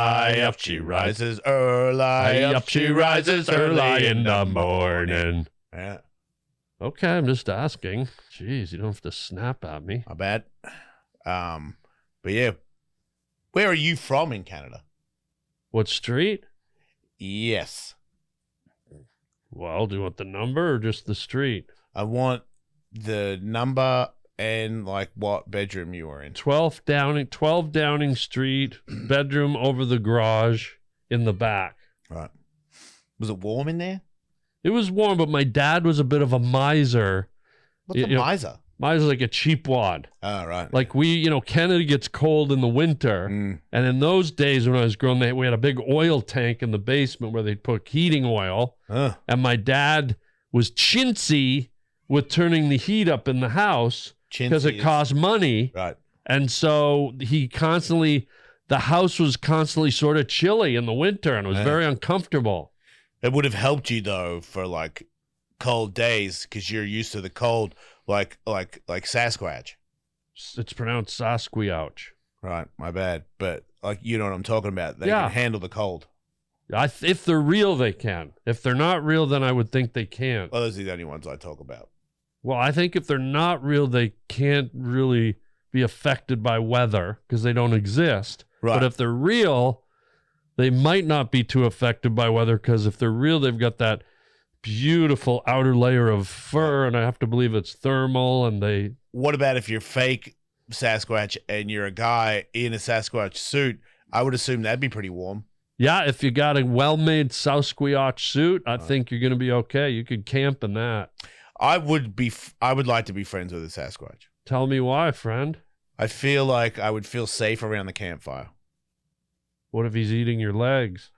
Speaker 2: up she rises.
Speaker 1: early
Speaker 2: Up she rises, early in the morning.
Speaker 1: Yeah,
Speaker 2: Okay, I'm just asking. Jeez, you don't have to snap at me.
Speaker 1: my bad. But yeah, where are you from in Canada?
Speaker 2: What street?
Speaker 1: Yes,
Speaker 2: Well, do you want the number or just the street?
Speaker 1: I want the number and like what bedroom you were in.
Speaker 2: 12 Downing Street, bedroom over the garage in the back.
Speaker 1: Right. Was it warm in there?
Speaker 2: It was warm, but my dad was a bit of a miser.
Speaker 1: What's a
Speaker 2: You know-
Speaker 1: miser?
Speaker 2: Miser's like a cheap wad.
Speaker 1: Oh, right.
Speaker 2: Like Canada gets cold in the winter.
Speaker 1: Mm.
Speaker 2: And in those days when I was growing up, we had a big oil tank in the basement where they'd put heating oil. And my dad was chintzy with turning the heat up in the house because it
Speaker 1: Chintzy is-
Speaker 2: cost money.
Speaker 1: Right.
Speaker 2: And so the house was constantly sort of chilly in the winter and it was
Speaker 1: Yeah.
Speaker 2: very uncomfortable.
Speaker 1: It would have helped you though for like cold days because you're used to the cold, like Sasquatch.
Speaker 2: It's pronounced Sasquatch.
Speaker 1: Right. My bad. But like you know what I'm talking about. They
Speaker 2: Yeah.
Speaker 1: can handle the cold.
Speaker 2: If they're real, they can. If they're not real, then I would think they can't.
Speaker 1: Well, those are the only ones I talk about.
Speaker 2: Well, I think if they're not real, they can't really be affected by weather because they don't exist.
Speaker 1: Right.
Speaker 2: But if they're real, they might not be too affected by weather because if they're real, they've got that beautiful outer layer of fur, and I have to believe it's thermal, and they...
Speaker 1: What about if you're fake Sasquatch and you're a guy in a Sasquatch suit? I would assume that'd be pretty warm.
Speaker 2: Yeah, if you got a well-made Sasquatch suit, I think you're going to be okay. You could camp in that.
Speaker 1: I would like to be friends with a Sasquatch.
Speaker 2: Tell me why, friend.
Speaker 1: I feel like I would feel safe around the campfire.
Speaker 2: What if he's eating your legs?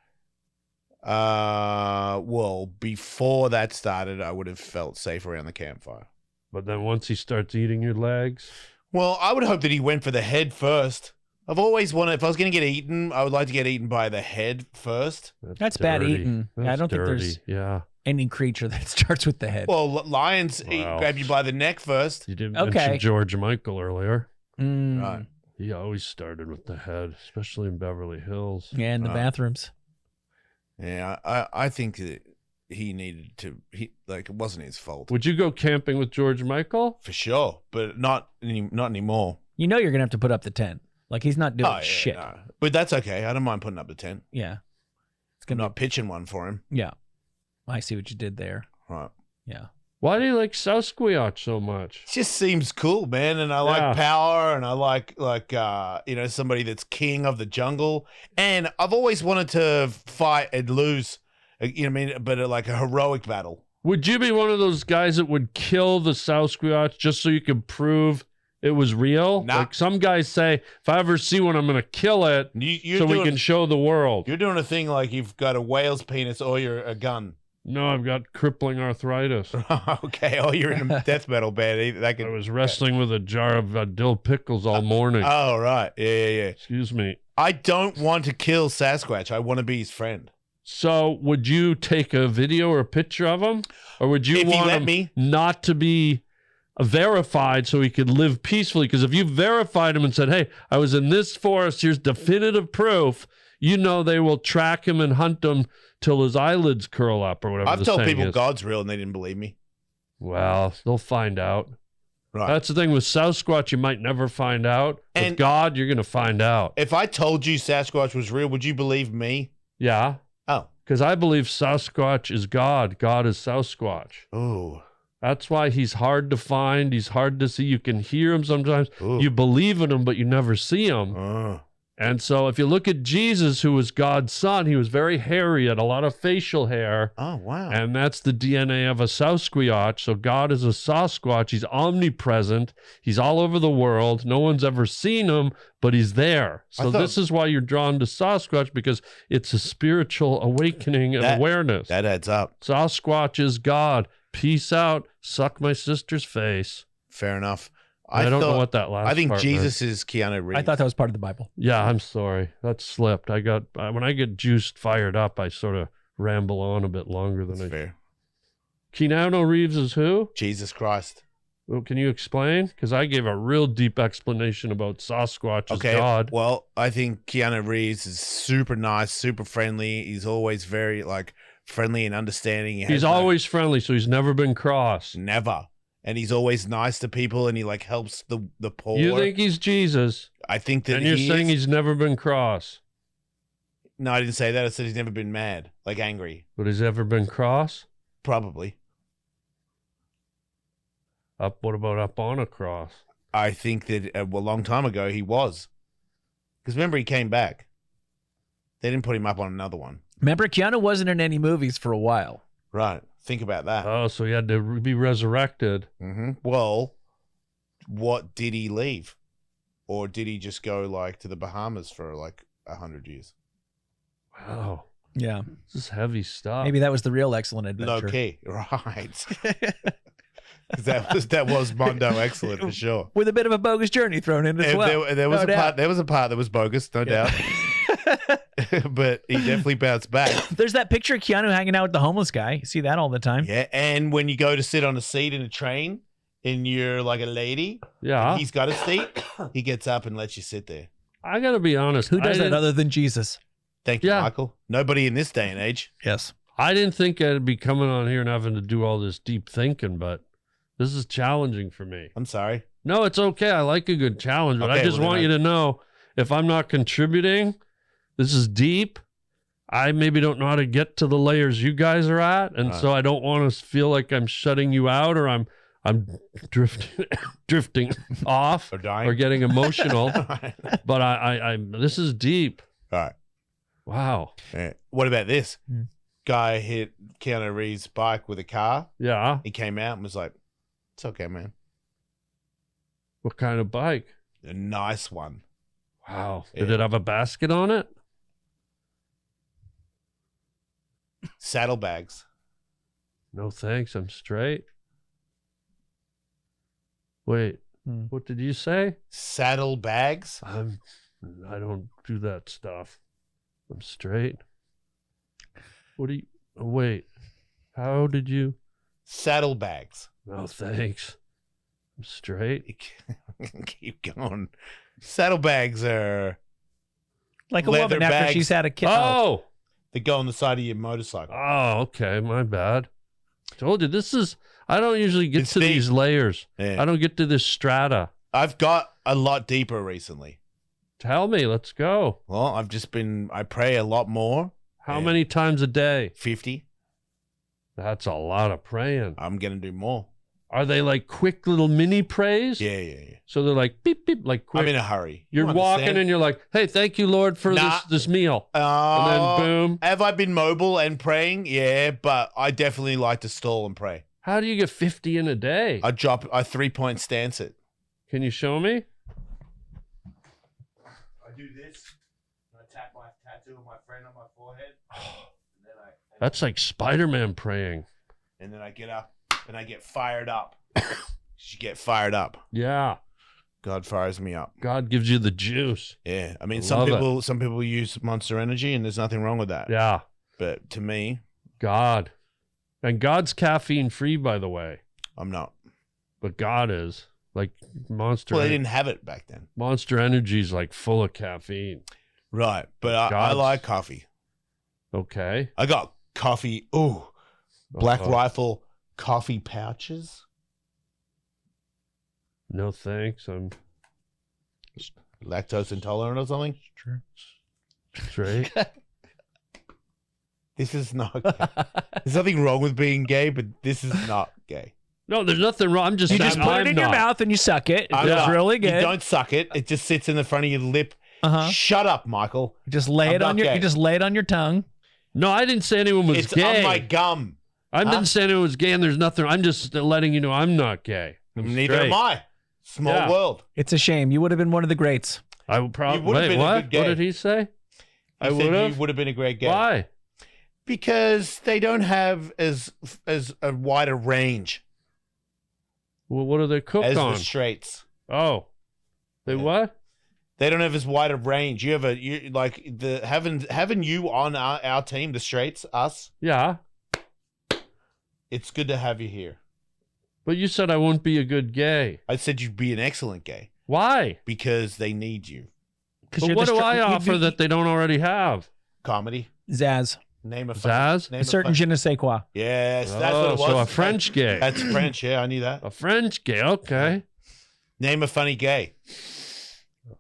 Speaker 1: Well, before that started, I would have felt safe around the campfire.
Speaker 2: But then once he starts eating your legs...
Speaker 1: Well, I would hope that he went for the head first. I've always wanted, if I was going to get eaten, I would like to get eaten by the head first.
Speaker 3: That's bad
Speaker 2: dirty.
Speaker 3: eating. I
Speaker 2: That's
Speaker 3: don't think
Speaker 2: dirty.
Speaker 3: there's
Speaker 2: Yeah.
Speaker 3: any creature that starts with the head.
Speaker 1: Well, lions
Speaker 2: Wow.
Speaker 1: grab you by the neck first.
Speaker 2: You didn't
Speaker 3: Okay.
Speaker 2: mention George Michael earlier.
Speaker 3: Mm.
Speaker 1: Right.
Speaker 2: He always started with the head, especially in Beverly Hills.
Speaker 3: Yeah, in the bathrooms.
Speaker 1: Yeah, I think that he needed to, it wasn't his fault.
Speaker 2: Would you go camping with George Michael?
Speaker 1: For sure, but not anymore.
Speaker 3: You know you're going to have to put up the tent. Like, he's not doing
Speaker 1: Oh, yeah,
Speaker 3: shit.
Speaker 1: no. But that's okay. I don't mind putting up the tent.
Speaker 3: Yeah.
Speaker 1: I'm not pitching one for him.
Speaker 3: Yeah. I see what you did there.
Speaker 1: Right.
Speaker 3: Yeah.
Speaker 2: Why do you like Sasquatch so much?
Speaker 1: It just seems cool, man. And I like power, and I like somebody that's king of the jungle. And I've always wanted to fight and lose, but like a heroic battle.
Speaker 2: Would you be one of those guys that would kill the Sasquatch just so you could prove it was real?
Speaker 1: Nah.
Speaker 2: Like some guys say, if I ever see one, I'm going to kill it we can show the world.
Speaker 1: You're doing a thing like you've got a whale's penis or you're a gun.
Speaker 2: No, I've got crippling arthritis.
Speaker 1: Okay. Oh, you're in a death metal band.
Speaker 2: I was wrestling with a jar of dill pickles all morning.
Speaker 1: Oh, right. Yeah.
Speaker 2: Excuse me.
Speaker 1: I don't want to kill Sasquatch. I want to be his friend.
Speaker 2: So would you take a video or a picture of him? Or would you want him not to be verified so he could live peacefully? Because if you verified him and said, hey, I was in this forest, here's definitive proof, they will track him and hunt him till his eyelids curl up or whatever.
Speaker 1: I've told people God's real and they didn't believe me.
Speaker 2: Well, they'll find out.
Speaker 1: Right.
Speaker 2: That's the thing with Sasquatch, you might never find out.
Speaker 1: And
Speaker 2: with God, you're going to find out.
Speaker 1: If I told you Sasquatch was real, would you believe me?
Speaker 2: Yeah.
Speaker 1: Oh.
Speaker 2: Because I believe Sasquatch is God. God is Sasquatch.
Speaker 1: Oh.
Speaker 2: That's why he's hard to find. He's hard to see. You can hear him sometimes.
Speaker 1: Ooh.
Speaker 2: You believe in him, but you never see him. And so if you look at Jesus, who was God's son, he was very hairy, had a lot of facial hair.
Speaker 1: Oh, wow.
Speaker 2: And that's the DNA of a Sasquatch. So God is a Sasquatch. He's omnipresent. He's all over the world. No one's ever seen him, but he's there. So this is why you're drawn to Sasquatch, because it's a spiritual awakening and awareness.
Speaker 1: That adds up.
Speaker 2: Sasquatch is God. Peace out. Suck my sister's face.
Speaker 1: Fair enough.
Speaker 2: I don't know what that last
Speaker 1: I think
Speaker 2: part
Speaker 1: Jesus is Keanu Reeves.
Speaker 3: I thought that was part of the Bible.
Speaker 2: Yeah, I'm sorry. That slipped. When I get juiced, fired up, I sort of ramble on a bit longer than
Speaker 1: That's fair.
Speaker 2: Keanu Reeves is who?
Speaker 1: Jesus Christ.
Speaker 2: Well, can you explain? Because I gave a real deep explanation about Sasquatch as God.
Speaker 1: Well, I think Keanu Reeves is super nice, super friendly. He's always very friendly and understanding.
Speaker 2: He's always friendly, so he's never been cross.
Speaker 1: Never. And he's always nice to people, and he helps the poor.
Speaker 2: You think he's Jesus?
Speaker 1: I think that
Speaker 2: and you're saying he's never been cross.
Speaker 1: No, I didn't say that. I said he's never been mad, angry.
Speaker 2: But he's ever been cross?
Speaker 1: Probably.
Speaker 2: What about up on a cross?
Speaker 1: I think that a long time ago he was. Because remember, he came back. They didn't put him up on another one.
Speaker 3: Remember, Keanu wasn't in any movies for a while.
Speaker 1: Right. Think about that.
Speaker 2: Oh, so he had to be resurrected.
Speaker 1: Mm-hmm. Well, what did he leave? Or did he just go to the Bahamas for 100 years?
Speaker 2: Wow.
Speaker 3: Yeah.
Speaker 2: This is heavy stuff.
Speaker 3: Maybe that was the real excellent adventure.
Speaker 1: Low key. Right. that was Mondo excellent for sure.
Speaker 3: With a bit of a bogus journey thrown in as well.
Speaker 1: There was a part that was bogus, no doubt. But he definitely bounced back.
Speaker 3: There's that picture of Keanu hanging out with the homeless guy. You see that all the time.
Speaker 1: Yeah, and when you go to sit on a seat in a train and you're like a lady,
Speaker 2: yeah,
Speaker 1: he's got a seat, he gets up and lets you sit there.
Speaker 2: I got to be honest.
Speaker 3: Who does that other than Jesus?
Speaker 1: Thank you, Michael. Nobody in this day and age.
Speaker 3: Yes.
Speaker 2: I didn't think I'd be coming on here and having to do all this deep thinking, but this is challenging for me.
Speaker 1: I'm sorry.
Speaker 2: No, it's okay. I like a good challenge, but I just want you to know if I'm not contributing, this is deep. I maybe don't know how to get to the layers you guys are at, and so I don't want to feel like I'm shutting you out or I'm drifting off or getting emotional. But I this is deep.
Speaker 1: All right.
Speaker 2: Wow.
Speaker 1: Yeah. What about this? Guy hit Keanu Reeves' bike with a car.
Speaker 2: Yeah.
Speaker 1: He came out and was like, "It's okay, man."
Speaker 2: What kind of bike?
Speaker 1: A nice one.
Speaker 2: Wow. Yeah. Did it have a basket on it?
Speaker 1: Saddlebags.
Speaker 2: No thanks. I'm straight. Wait. What did you say?
Speaker 1: Saddlebags?
Speaker 2: I don't do that stuff. I'm straight. What do you... Wait. How did you...
Speaker 1: Saddlebags.
Speaker 2: No thanks. I'm straight.
Speaker 1: Keep going. Saddlebags are...
Speaker 3: Like a woman after
Speaker 1: bags.
Speaker 3: she's had a kid.
Speaker 2: Oh!
Speaker 1: They go on the side of your motorcycle.
Speaker 2: Oh, okay. My bad. Told you, this is... I don't usually get to these layers.
Speaker 1: Yeah.
Speaker 2: I don't get to this strata.
Speaker 1: I've got a lot deeper recently.
Speaker 2: Tell me. Let's go.
Speaker 1: Well, I pray a lot more.
Speaker 2: How
Speaker 1: Yeah.
Speaker 2: many times a day?
Speaker 1: 50.
Speaker 2: That's a lot of praying.
Speaker 1: I'm going to do more.
Speaker 2: Are they like quick little mini prays?
Speaker 1: Yeah.
Speaker 2: So they're like beep beep, like quick.
Speaker 1: I'm in a hurry.
Speaker 2: You're
Speaker 1: You
Speaker 2: walking
Speaker 1: understand?
Speaker 2: and you're like, hey, thank you, Lord, for this meal. And then boom.
Speaker 1: Have I been mobile and praying? Yeah, but I definitely like to stall and pray.
Speaker 2: How do you get 50 in a day?
Speaker 1: I 3-point stance it.
Speaker 2: Can you show me?
Speaker 1: I do this. I tap my tattoo of my friend on my forehead.
Speaker 2: That's like Spider-Man praying.
Speaker 1: And then I get up and I get fired up. You get fired up.
Speaker 2: Yeah.
Speaker 1: God fires me up.
Speaker 2: God gives you the juice.
Speaker 1: Yeah. I mean,
Speaker 2: Love
Speaker 1: some people use Monster Energy and there's nothing wrong with that.
Speaker 2: Yeah.
Speaker 1: But to me,
Speaker 2: God. And God's caffeine free, by the way.
Speaker 1: I'm not.
Speaker 2: But God is. Like Monster
Speaker 1: Well, they didn't have it back then.
Speaker 2: Monster Energy's like full of caffeine.
Speaker 1: Right. But I
Speaker 2: God's-
Speaker 1: like coffee.
Speaker 2: Okay.
Speaker 1: I got coffee. Ooh. Black
Speaker 2: Uh-oh.
Speaker 1: Rifle coffee pouches.
Speaker 2: No thanks. I'm
Speaker 1: Lactose intolerant or something?
Speaker 2: straight.
Speaker 1: This is not gay. There's nothing wrong with being gay, but this is not gay.
Speaker 2: No, there's nothing wrong. I'm just
Speaker 3: You
Speaker 2: saying
Speaker 3: just put
Speaker 2: I'm
Speaker 3: it in
Speaker 2: not.
Speaker 3: your mouth and you suck it.
Speaker 1: I'm
Speaker 3: It's
Speaker 1: not.
Speaker 3: really
Speaker 1: You
Speaker 3: good.
Speaker 1: don't suck it. It just sits in the front of your lip.
Speaker 3: Uh-huh.
Speaker 1: Shut up, Michael.
Speaker 3: You just lay
Speaker 1: I'm
Speaker 3: it on
Speaker 1: not
Speaker 3: your.
Speaker 1: gay.
Speaker 3: You just lay it on your tongue.
Speaker 2: No, I didn't say anyone was
Speaker 1: It's
Speaker 2: gay.
Speaker 1: on my gum.
Speaker 2: I
Speaker 1: Huh?
Speaker 2: didn't say anyone was gay, and there's nothing. I'm just letting you know I'm not gay. I'm
Speaker 1: Neither
Speaker 2: straight.
Speaker 1: am I. Small
Speaker 2: Yeah.
Speaker 1: world.
Speaker 3: It's a shame. You would have been one of the greats.
Speaker 2: I would probably.
Speaker 1: You would have
Speaker 2: Wait,
Speaker 1: been a
Speaker 2: what?
Speaker 1: good gay.
Speaker 2: What did he say?
Speaker 1: I
Speaker 2: I
Speaker 1: said
Speaker 2: would
Speaker 1: you
Speaker 2: have.
Speaker 1: would have been a great gay.
Speaker 2: Why?
Speaker 1: Because they don't have as a wider range
Speaker 2: Well, what do they cook
Speaker 1: as
Speaker 2: on?
Speaker 1: the straights.
Speaker 2: Oh, they
Speaker 1: Yeah.
Speaker 2: what?
Speaker 1: They don't have as wide a range. You have having you on our team, the straights, us.
Speaker 2: Yeah,
Speaker 1: It's good to have you here.
Speaker 2: but you said I won't be a good gay.
Speaker 1: I said you'd be an excellent gay
Speaker 2: Why?
Speaker 1: because they need you.
Speaker 2: But what do I offer that they don't already have?
Speaker 1: Comedy.
Speaker 3: Zaz?
Speaker 1: Name a
Speaker 2: Zaz?
Speaker 1: Name
Speaker 3: A certain je ne sais quoi.
Speaker 1: Yes, that's what it was.
Speaker 2: So a French gay.
Speaker 1: That's French. Yeah, I knew that.
Speaker 2: A French gay. Okay.
Speaker 1: Name a funny gay.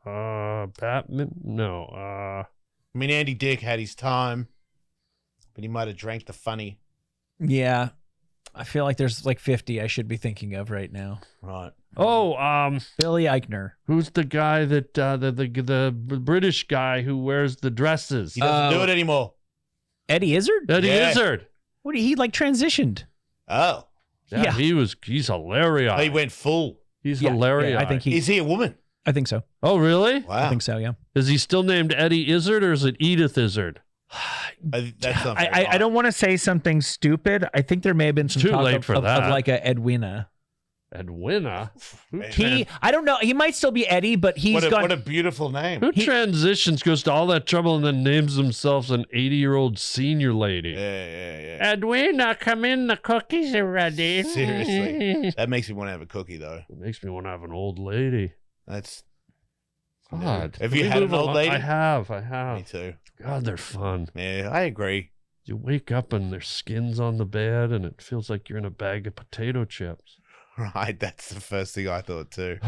Speaker 2: Batman. No.
Speaker 1: I mean, Andy Dick had his time, but he might have drank the funny.
Speaker 3: Yeah, I feel like there's like 50 I should be thinking of right now.
Speaker 1: Right.
Speaker 2: Oh,
Speaker 3: Billy Eichner.
Speaker 2: who's the guy that the British guy who wears the dresses?
Speaker 1: He doesn't do
Speaker 3: Oh.
Speaker 1: it anymore.
Speaker 3: Eddie Izzard?
Speaker 2: Eddie
Speaker 1: Yeah.
Speaker 2: Izzard.
Speaker 3: What? He like transitioned.
Speaker 1: Oh,
Speaker 2: Yeah,
Speaker 3: Yeah.
Speaker 2: he's hilarious.
Speaker 1: he went full.
Speaker 2: He's
Speaker 3: Yeah,
Speaker 2: hilarious.
Speaker 3: yeah, I think
Speaker 1: Is he a woman?
Speaker 3: I think so.
Speaker 2: Oh, really?
Speaker 1: Wow.
Speaker 3: I think so. Yeah.
Speaker 2: Is he still named Eddie Izzard or is it Edith Izzard?
Speaker 1: That's not very
Speaker 3: I
Speaker 1: hot.
Speaker 3: don't want to say something stupid. I think there may have been some
Speaker 2: Too
Speaker 3: talk
Speaker 2: late
Speaker 3: of,
Speaker 2: for
Speaker 3: of
Speaker 2: that.
Speaker 3: like a Edwina.
Speaker 2: Edwina? Who,
Speaker 1: Man.
Speaker 3: I don't know. He might still be Eddie, but he's
Speaker 1: What
Speaker 3: gone.
Speaker 1: a beautiful name.
Speaker 2: who transitions, goes to all that trouble, and then names themselves an 80-year-old senior lady?
Speaker 1: Yeah.
Speaker 2: Edwina, come in. The cookies are ready.
Speaker 1: Seriously. That makes me want to have a cookie, though.
Speaker 2: It makes me want to have an old lady.
Speaker 1: That's
Speaker 2: God.
Speaker 1: Have
Speaker 2: Can
Speaker 1: you
Speaker 2: we
Speaker 1: had
Speaker 2: move
Speaker 1: an old
Speaker 2: along?
Speaker 1: lady?
Speaker 2: I have.
Speaker 1: me too.
Speaker 2: God, they're fun.
Speaker 1: Yeah, I agree.
Speaker 2: You wake up and there's skins on the bed, and it feels like you're in a bag of potato chips.
Speaker 1: Right, that's the first thing I thought too.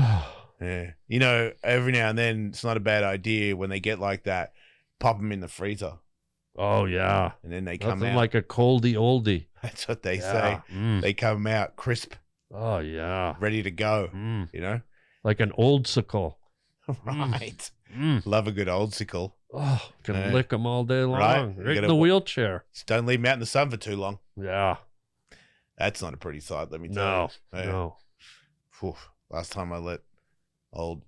Speaker 1: Yeah, you know, every now and then it's not a bad idea when they get like that. Pop them in the freezer,
Speaker 2: Oh, yeah.
Speaker 1: and then they come
Speaker 2: Nothing
Speaker 1: out.
Speaker 2: like a coldie oldie.
Speaker 1: That's what they
Speaker 2: Yeah.
Speaker 1: say.
Speaker 2: Mm.
Speaker 1: They come out crisp,
Speaker 2: Oh, yeah.
Speaker 1: ready to go.
Speaker 2: Mm.
Speaker 1: You know,
Speaker 2: Like an old sickle.
Speaker 1: right?
Speaker 2: Mm.
Speaker 1: Love a good old sickle.
Speaker 2: Oh, can
Speaker 1: Yeah.
Speaker 2: lick them all day long.
Speaker 1: Right.
Speaker 2: Right,
Speaker 1: You
Speaker 2: in
Speaker 1: gotta-
Speaker 2: the wheelchair.
Speaker 1: Just don't leave them out in the sun for too long.
Speaker 2: Yeah.
Speaker 1: That's not a pretty sight. Let me tell
Speaker 2: No.
Speaker 1: you. Yeah.
Speaker 2: No.
Speaker 1: Phew. Last time I let old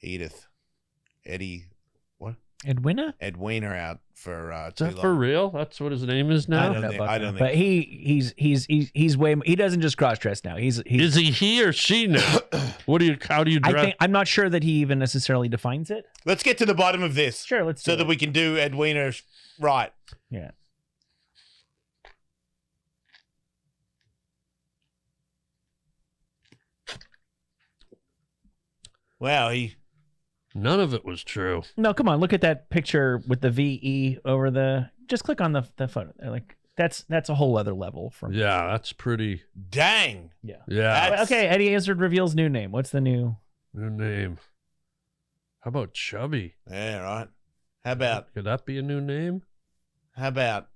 Speaker 1: Eddie
Speaker 3: Edwina?
Speaker 1: Edwina out for
Speaker 2: Is
Speaker 1: too
Speaker 2: that
Speaker 1: long.
Speaker 2: for real? That's what his name is
Speaker 1: I
Speaker 2: now?
Speaker 1: don't think- I don't
Speaker 3: But he's way. He doesn't just cross dress now. He's.
Speaker 2: Is he or she now? How do you
Speaker 3: I
Speaker 2: dress?
Speaker 3: think I'm not sure that he even necessarily defines it.
Speaker 1: Let's get to the bottom of this
Speaker 3: Sure, let's
Speaker 1: so
Speaker 3: do
Speaker 1: that
Speaker 3: it.
Speaker 1: we can do Edwina right.
Speaker 3: Yeah.
Speaker 1: Wow,
Speaker 2: None of it was true.
Speaker 3: No, come on. Look at that picture with the VE over the. Just click on the photo. Like that's a whole other level from.
Speaker 2: Yeah, that's pretty.
Speaker 1: dang.
Speaker 3: Yeah.
Speaker 2: Yeah.
Speaker 1: That's-
Speaker 3: Okay, Eddie Izzard reveals new name. What's the new?
Speaker 2: New name. How about Chubby?
Speaker 1: Yeah, right. How about
Speaker 2: Could that be a new name?
Speaker 1: How about,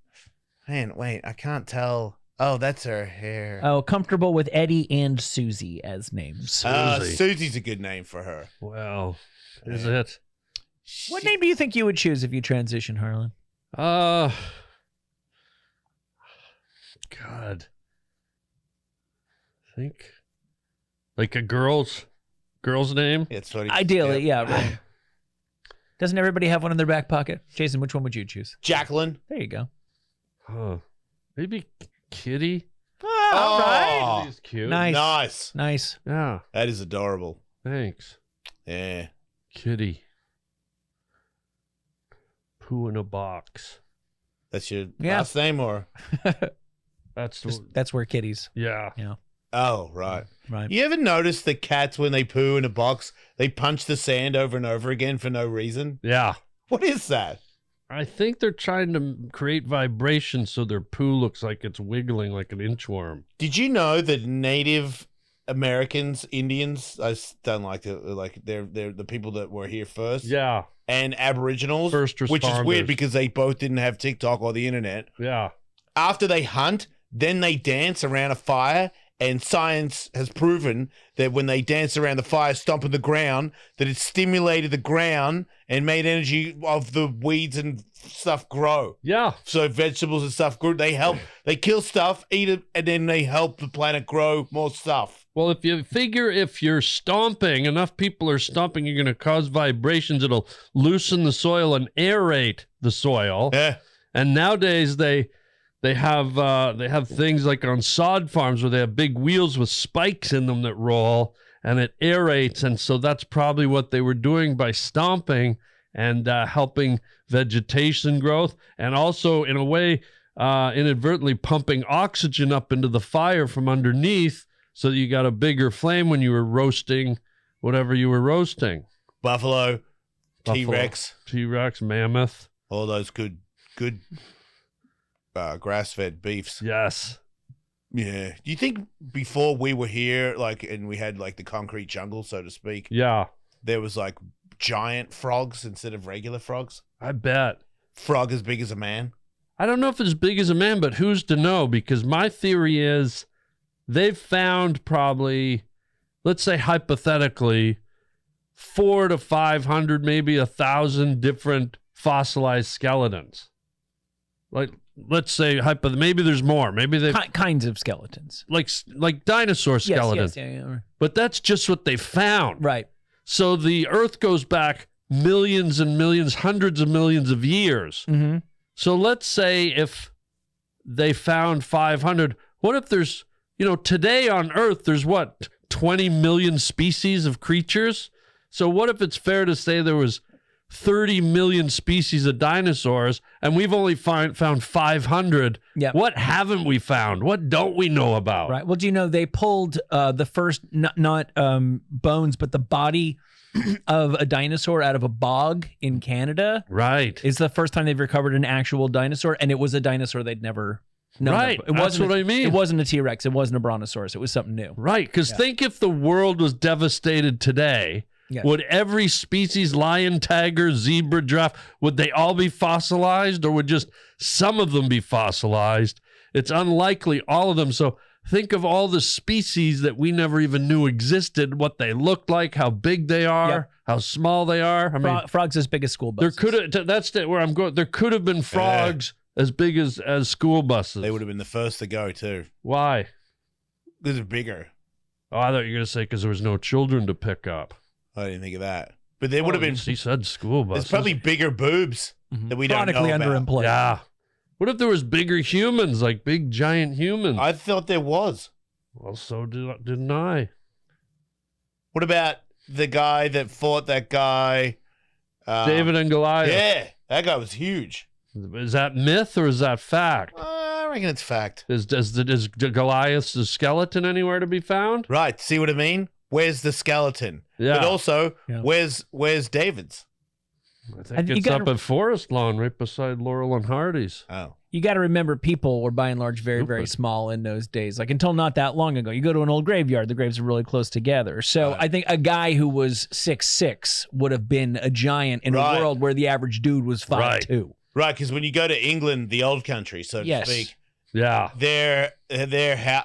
Speaker 1: man, wait, I can't tell. Oh, that's her hair.
Speaker 3: Oh, comfortable with Eddie and Susie as names.
Speaker 2: Susie.
Speaker 1: Susie's a good name for her.
Speaker 2: Well, is it?
Speaker 3: What name do you think you would choose if you transition, Harlan?
Speaker 2: God. I think like a girl's name.
Speaker 1: It's what
Speaker 3: Ideally, yeah. Right. Doesn't everybody have one in their back pocket? Jason, which one would you choose?
Speaker 1: Jacqueline.
Speaker 3: There you go.
Speaker 2: Huh. Maybe Kitty.
Speaker 3: All right.
Speaker 2: Kitty's cute.
Speaker 3: Nice.
Speaker 1: Nice.
Speaker 2: Yeah.
Speaker 1: That is adorable.
Speaker 2: Thanks.
Speaker 1: Yeah.
Speaker 2: Kitty. Poo in a box.
Speaker 1: That's your
Speaker 3: Yeah.
Speaker 1: last name or?
Speaker 3: That's where kitties.
Speaker 2: Yeah.
Speaker 3: Yeah.
Speaker 1: Oh, right.
Speaker 3: Right.
Speaker 1: You ever notice the cats when they poo in a box, they punch the sand over and over again for no reason?
Speaker 2: Yeah.
Speaker 1: What is that?
Speaker 2: I think they're trying to create vibration so their poo looks like it's wiggling like an inchworm.
Speaker 1: Did you know that Native Americans, Indians, I don't like to like they're the people that were here first.
Speaker 2: Yeah.
Speaker 1: And Aboriginals,
Speaker 2: First
Speaker 1: which is weird
Speaker 2: responders.
Speaker 1: because they both didn't have TikTok or the internet.
Speaker 2: Yeah.
Speaker 1: After they hunt, then they dance around a fire. And science has proven that when they dance around the fire, stomping the ground, that it stimulated the ground and made energy of the weeds and stuff grow.
Speaker 2: Yeah.
Speaker 1: So vegetables and stuff grow. They kill stuff, eat it, and then they help the planet grow more stuff.
Speaker 2: Well, if you figure if you're stomping, enough people are stomping, you're going to cause vibrations. It'll loosen the soil and aerate the soil.
Speaker 1: Yeah.
Speaker 2: And nowadays they have things like on sod farms where they have big wheels with spikes in them that roll and it aerates. And so that's probably what they were doing by stomping and helping vegetation growth. And also, in a way, inadvertently pumping oxygen up into the fire from underneath so that you got a bigger flame when you were roasting whatever you were roasting.
Speaker 1: Buffalo, T-Rex,
Speaker 2: mammoth.
Speaker 1: all those good grass-fed beefs.
Speaker 2: Yes.
Speaker 1: Yeah. Do you think before we were here, like, and we had like the concrete jungle, so to speak,
Speaker 2: Yeah,
Speaker 1: there was like giant frogs instead of regular frogs?
Speaker 2: I bet.
Speaker 1: Frog as big as a man?
Speaker 2: I don't know if it's as big as a man, but who's to know? Because my theory is they've found probably, let's say hypothetically, 400 to 500, maybe 1,000 different fossilized skeletons. Like, let's say maybe there's more. Maybe they
Speaker 3: Kinds of skeletons.
Speaker 2: like dinosaur skeletons.
Speaker 3: Yes, yeah.
Speaker 2: But that's just what they found.
Speaker 3: Right.
Speaker 2: So the Earth goes back millions and millions, hundreds of millions of years.
Speaker 3: Mm-hmm.
Speaker 2: So let's say if they found 500, what if there's, today on Earth, there's 20 million species of creatures? So what if it's fair to say there was 30 million species of dinosaurs and we've only found 500?
Speaker 3: Yep.
Speaker 2: What haven't we found? What don't we know about?
Speaker 3: Right. Well, do you know they pulled the first, not bones, but the body of a dinosaur out of a bog in Canada?
Speaker 2: Right.
Speaker 3: It's the first time they've recovered an actual dinosaur, and it was a dinosaur they'd never known.
Speaker 2: Right.
Speaker 3: It
Speaker 2: That's what I mean.
Speaker 3: It wasn't a T-Rex. It wasn't a brontosaurus. It was something new.
Speaker 2: Right. Because think if the world was devastated today,
Speaker 3: Yeah.
Speaker 2: would every species, lion, tiger, zebra, giraffe, would they all be fossilized, or would just some of them be fossilized? It's unlikely all of them. So think of all the species that we never even knew existed, what they looked like, how big they are,
Speaker 3: Yep.
Speaker 2: how small they are. I mean,
Speaker 3: Frogs as big as school
Speaker 2: there
Speaker 3: buses.
Speaker 2: could have, that's where I'm going. There could have been frogs as big as school buses.
Speaker 1: They would have been the first to go too.
Speaker 2: Why?
Speaker 1: Because they're bigger.
Speaker 2: Oh, I thought you were going to say because there was no children to pick up.
Speaker 1: I didn't think of that. But there would have been.
Speaker 2: He said school buses.
Speaker 1: There's probably bigger boobs that we don't know
Speaker 3: Chronically
Speaker 1: about.
Speaker 3: underemployed.
Speaker 2: Yeah. What if there was bigger humans, like big giant humans?
Speaker 1: I thought there was.
Speaker 2: Well, so didn't I.
Speaker 1: What about the guy that fought that guy?
Speaker 2: David and Goliath.
Speaker 1: Yeah, that guy was huge.
Speaker 2: Is that myth or is that fact?
Speaker 1: I reckon it's fact.
Speaker 2: Is Goliath's skeleton anywhere to be found?
Speaker 1: Right. See what I mean? Where's the skeleton?
Speaker 2: Yeah.
Speaker 1: But also,
Speaker 3: Yeah.
Speaker 1: where's David's?
Speaker 2: I think
Speaker 3: And you
Speaker 2: it's
Speaker 3: gotta-
Speaker 2: up at Forest Lawn, right beside Laurel and Hardy's.
Speaker 1: Oh.
Speaker 3: You got to remember, people were by and large very, very
Speaker 2: Stupid.
Speaker 3: small in those days. Like until not that long ago, you go to an old graveyard, the graves are really close together. So
Speaker 1: Right.
Speaker 3: I think a guy who was 6'6" would have been a giant in
Speaker 1: Right.
Speaker 3: a world where the average dude was 5'2".
Speaker 1: Right, because when you go to England, the old country, so to speak,
Speaker 2: Yeah.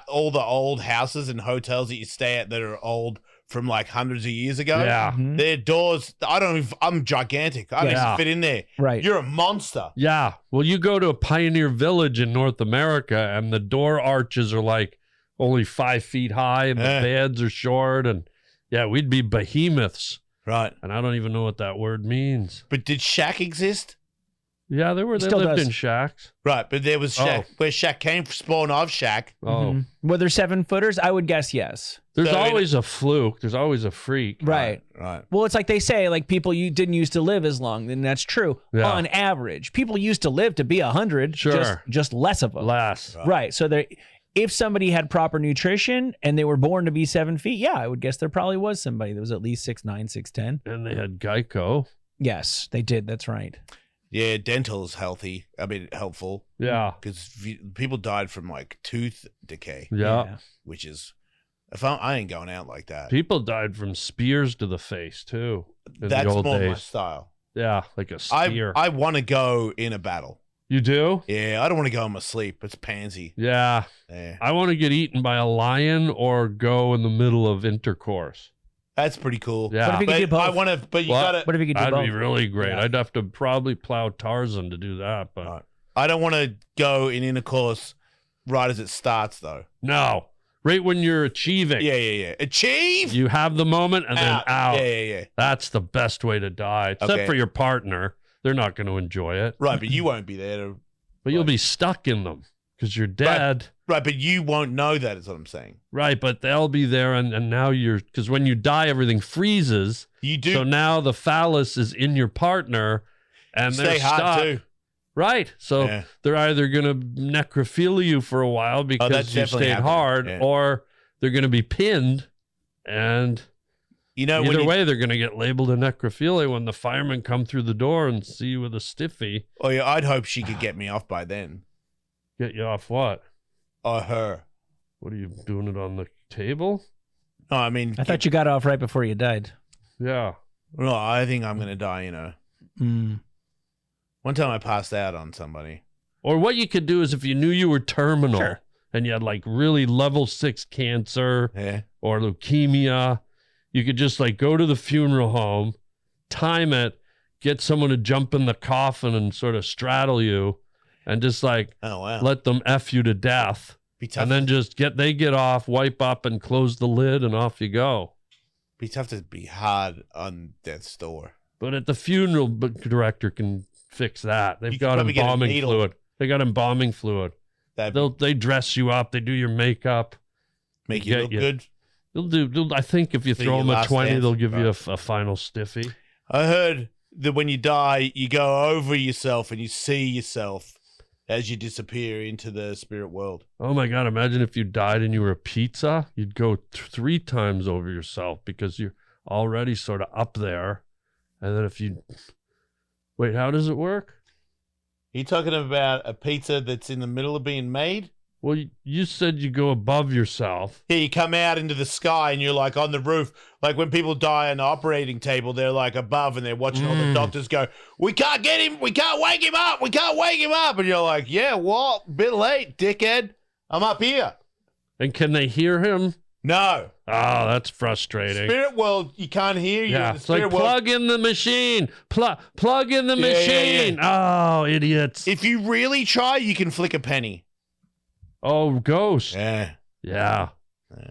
Speaker 1: all the old houses and hotels that you stay at that are old from like hundreds of years ago.
Speaker 2: Yeah.
Speaker 3: Mhm.
Speaker 1: Their doors, I'm gigantic. I don't
Speaker 2: Yeah.
Speaker 1: even fit in there.
Speaker 3: Right.
Speaker 1: You're a monster.
Speaker 2: Yeah. Well, you go to a pioneer village in North America and the door arches are like only 5 feet high and the
Speaker 1: Yeah.
Speaker 2: beds are short. And yeah, we'd be behemoths.
Speaker 1: Right.
Speaker 2: And I don't even know what that word means.
Speaker 1: But did Shaq exist?
Speaker 2: Yeah, they
Speaker 3: Still
Speaker 2: lived
Speaker 3: does.
Speaker 2: in shacks.
Speaker 1: Right, but there was Shaq. Where Shaq came from, spawn of Shaq.
Speaker 2: Oh,
Speaker 3: Mhm. Were there 7-footers? I would guess yes.
Speaker 2: there's
Speaker 1: So,
Speaker 2: always a fluke. There's always a freak.
Speaker 3: Right.
Speaker 1: Right.
Speaker 3: Well, it's like they say, like people you didn't used to live as long, and that's true.
Speaker 2: Yeah.
Speaker 3: On average, people used to live to be 100.
Speaker 2: Sure.
Speaker 3: Just less of them.
Speaker 2: Less.
Speaker 3: Right. So if somebody had proper nutrition and they were born to be 7 feet, yeah, I would guess there probably was somebody that was at least 6'9", 6'10".
Speaker 2: And they had Geico.
Speaker 3: Yes, they did. That's right.
Speaker 1: Yeah, dental's healthy. I mean, helpful.
Speaker 2: Yeah.
Speaker 1: Because people died from like tooth decay,
Speaker 2: Yeah.
Speaker 1: which is, I ain't going out like that.
Speaker 2: People died from spears to the face, too. In
Speaker 1: That's
Speaker 2: the old
Speaker 1: more
Speaker 2: days.
Speaker 1: my style.
Speaker 2: Yeah, like a
Speaker 1: I
Speaker 2: spear.
Speaker 1: want to go in a battle.
Speaker 2: You do?
Speaker 1: Yeah, I don't want to go in my sleep. It's pansy.
Speaker 2: Yeah.
Speaker 1: Yeah.
Speaker 2: I want to get eaten by a lion or go in the middle of intercourse.
Speaker 1: That's pretty cool.
Speaker 2: Yeah.
Speaker 3: What if you could do
Speaker 1: But
Speaker 3: both?
Speaker 1: I want to, but you
Speaker 2: What?
Speaker 1: gotta,
Speaker 3: What if you could do
Speaker 2: That'd
Speaker 3: both?
Speaker 2: be really great.
Speaker 3: Yeah.
Speaker 2: I'd have to probably plow Tarzan to do that, but
Speaker 1: Right. I don't want to go in intercourse right as it starts though.
Speaker 2: no. Right when you're achieving.
Speaker 1: Yeah. Achieve!
Speaker 2: You have the moment and then out.
Speaker 1: Yeah.
Speaker 2: That's the best way to die. Except
Speaker 1: Okay.
Speaker 2: for your partner. They're not going to enjoy it.
Speaker 1: Right, but you won't be there to,
Speaker 2: But you'll be stuck in them because you're dead.
Speaker 1: right, but you won't know that is what I'm saying.
Speaker 2: Right, but they'll be there and now you're, because when you die, everything freezes.
Speaker 1: You do
Speaker 2: So now the phallus is in your partner and they're
Speaker 1: stay hard
Speaker 2: stuck.
Speaker 1: too.
Speaker 2: Right. So
Speaker 1: Yeah.
Speaker 2: they're either going to necrophilia you for a while because
Speaker 1: that's
Speaker 2: you
Speaker 1: definitely
Speaker 2: stayed
Speaker 1: happening.
Speaker 2: hard,
Speaker 1: Yeah.
Speaker 2: or they're going to be pinned. And
Speaker 1: You know, when
Speaker 2: either
Speaker 1: you,
Speaker 2: way, they're going to get labeled a necrophilia when the firemen come through the door and see you with a stiffy.
Speaker 1: oh yeah, I'd hope she could get me off by then.
Speaker 2: Get you off what?
Speaker 1: Or her.
Speaker 2: What are you doing it on the table?
Speaker 1: No, I mean,
Speaker 3: I thought you got off right before you died.
Speaker 2: Yeah.
Speaker 1: no, I think I'm gonna die.
Speaker 3: Mm.
Speaker 1: One time I passed out on somebody.
Speaker 2: Or what you could do is if you knew you were terminal
Speaker 1: Sure.
Speaker 2: and you had like really level 6 cancer
Speaker 1: Yeah.
Speaker 2: or leukemia, you could just like go to the funeral home, time it, get someone to jump in the coffin and sort of straddle you and just like
Speaker 1: Oh wow.
Speaker 2: let them F you to death.
Speaker 1: Be tough.
Speaker 2: And then just get off, wipe up and close the lid and off you go.
Speaker 1: be tough to be hard on death's door.
Speaker 2: But at the funeral director can fix that. They've
Speaker 1: You could
Speaker 2: got
Speaker 1: probably get a
Speaker 2: embalming
Speaker 1: needle.
Speaker 2: fluid. They got embalming fluid.
Speaker 1: That
Speaker 2: They dress you up. They do your makeup.
Speaker 1: make you
Speaker 2: get
Speaker 1: look
Speaker 2: you.
Speaker 1: good.
Speaker 2: I think if you
Speaker 1: For
Speaker 2: throw
Speaker 1: your
Speaker 2: them a
Speaker 1: last
Speaker 2: 20,
Speaker 1: dance,
Speaker 2: they'll give you
Speaker 1: right.
Speaker 2: a final stiffy.
Speaker 1: I heard that when you die, you go over yourself and you see yourself as you disappear into the spirit world.
Speaker 2: Oh my God, imagine if you died and you were a pizza. You'd go 3 times over yourself because you're already sort of up there. And then if you... Wait, how does it work?
Speaker 1: Are you talking about a pizza that's in the middle of being made?
Speaker 2: Well, you said you go above yourself.
Speaker 1: Yeah, you come out into the sky and you're like on the roof. Like when people die on the operating table, they're like above and they're watching all the doctors go, we can't get him. We can't wake him up. We can't wake him up. And you're like, yeah, well, bit late, dickhead. I'm up here.
Speaker 2: And can they hear him?
Speaker 1: No.
Speaker 2: Oh, that's frustrating.
Speaker 1: Spirit world, you can't hear you.
Speaker 2: Yeah,
Speaker 1: In the
Speaker 2: it's like
Speaker 1: spirit world.
Speaker 2: plug in the machine. Plug in the
Speaker 1: Yeah, yeah,
Speaker 2: machine. Oh, idiots.
Speaker 1: If you really try, you can flick a penny.
Speaker 2: Oh, ghost.
Speaker 1: Yeah.
Speaker 2: Yeah.
Speaker 1: Yeah.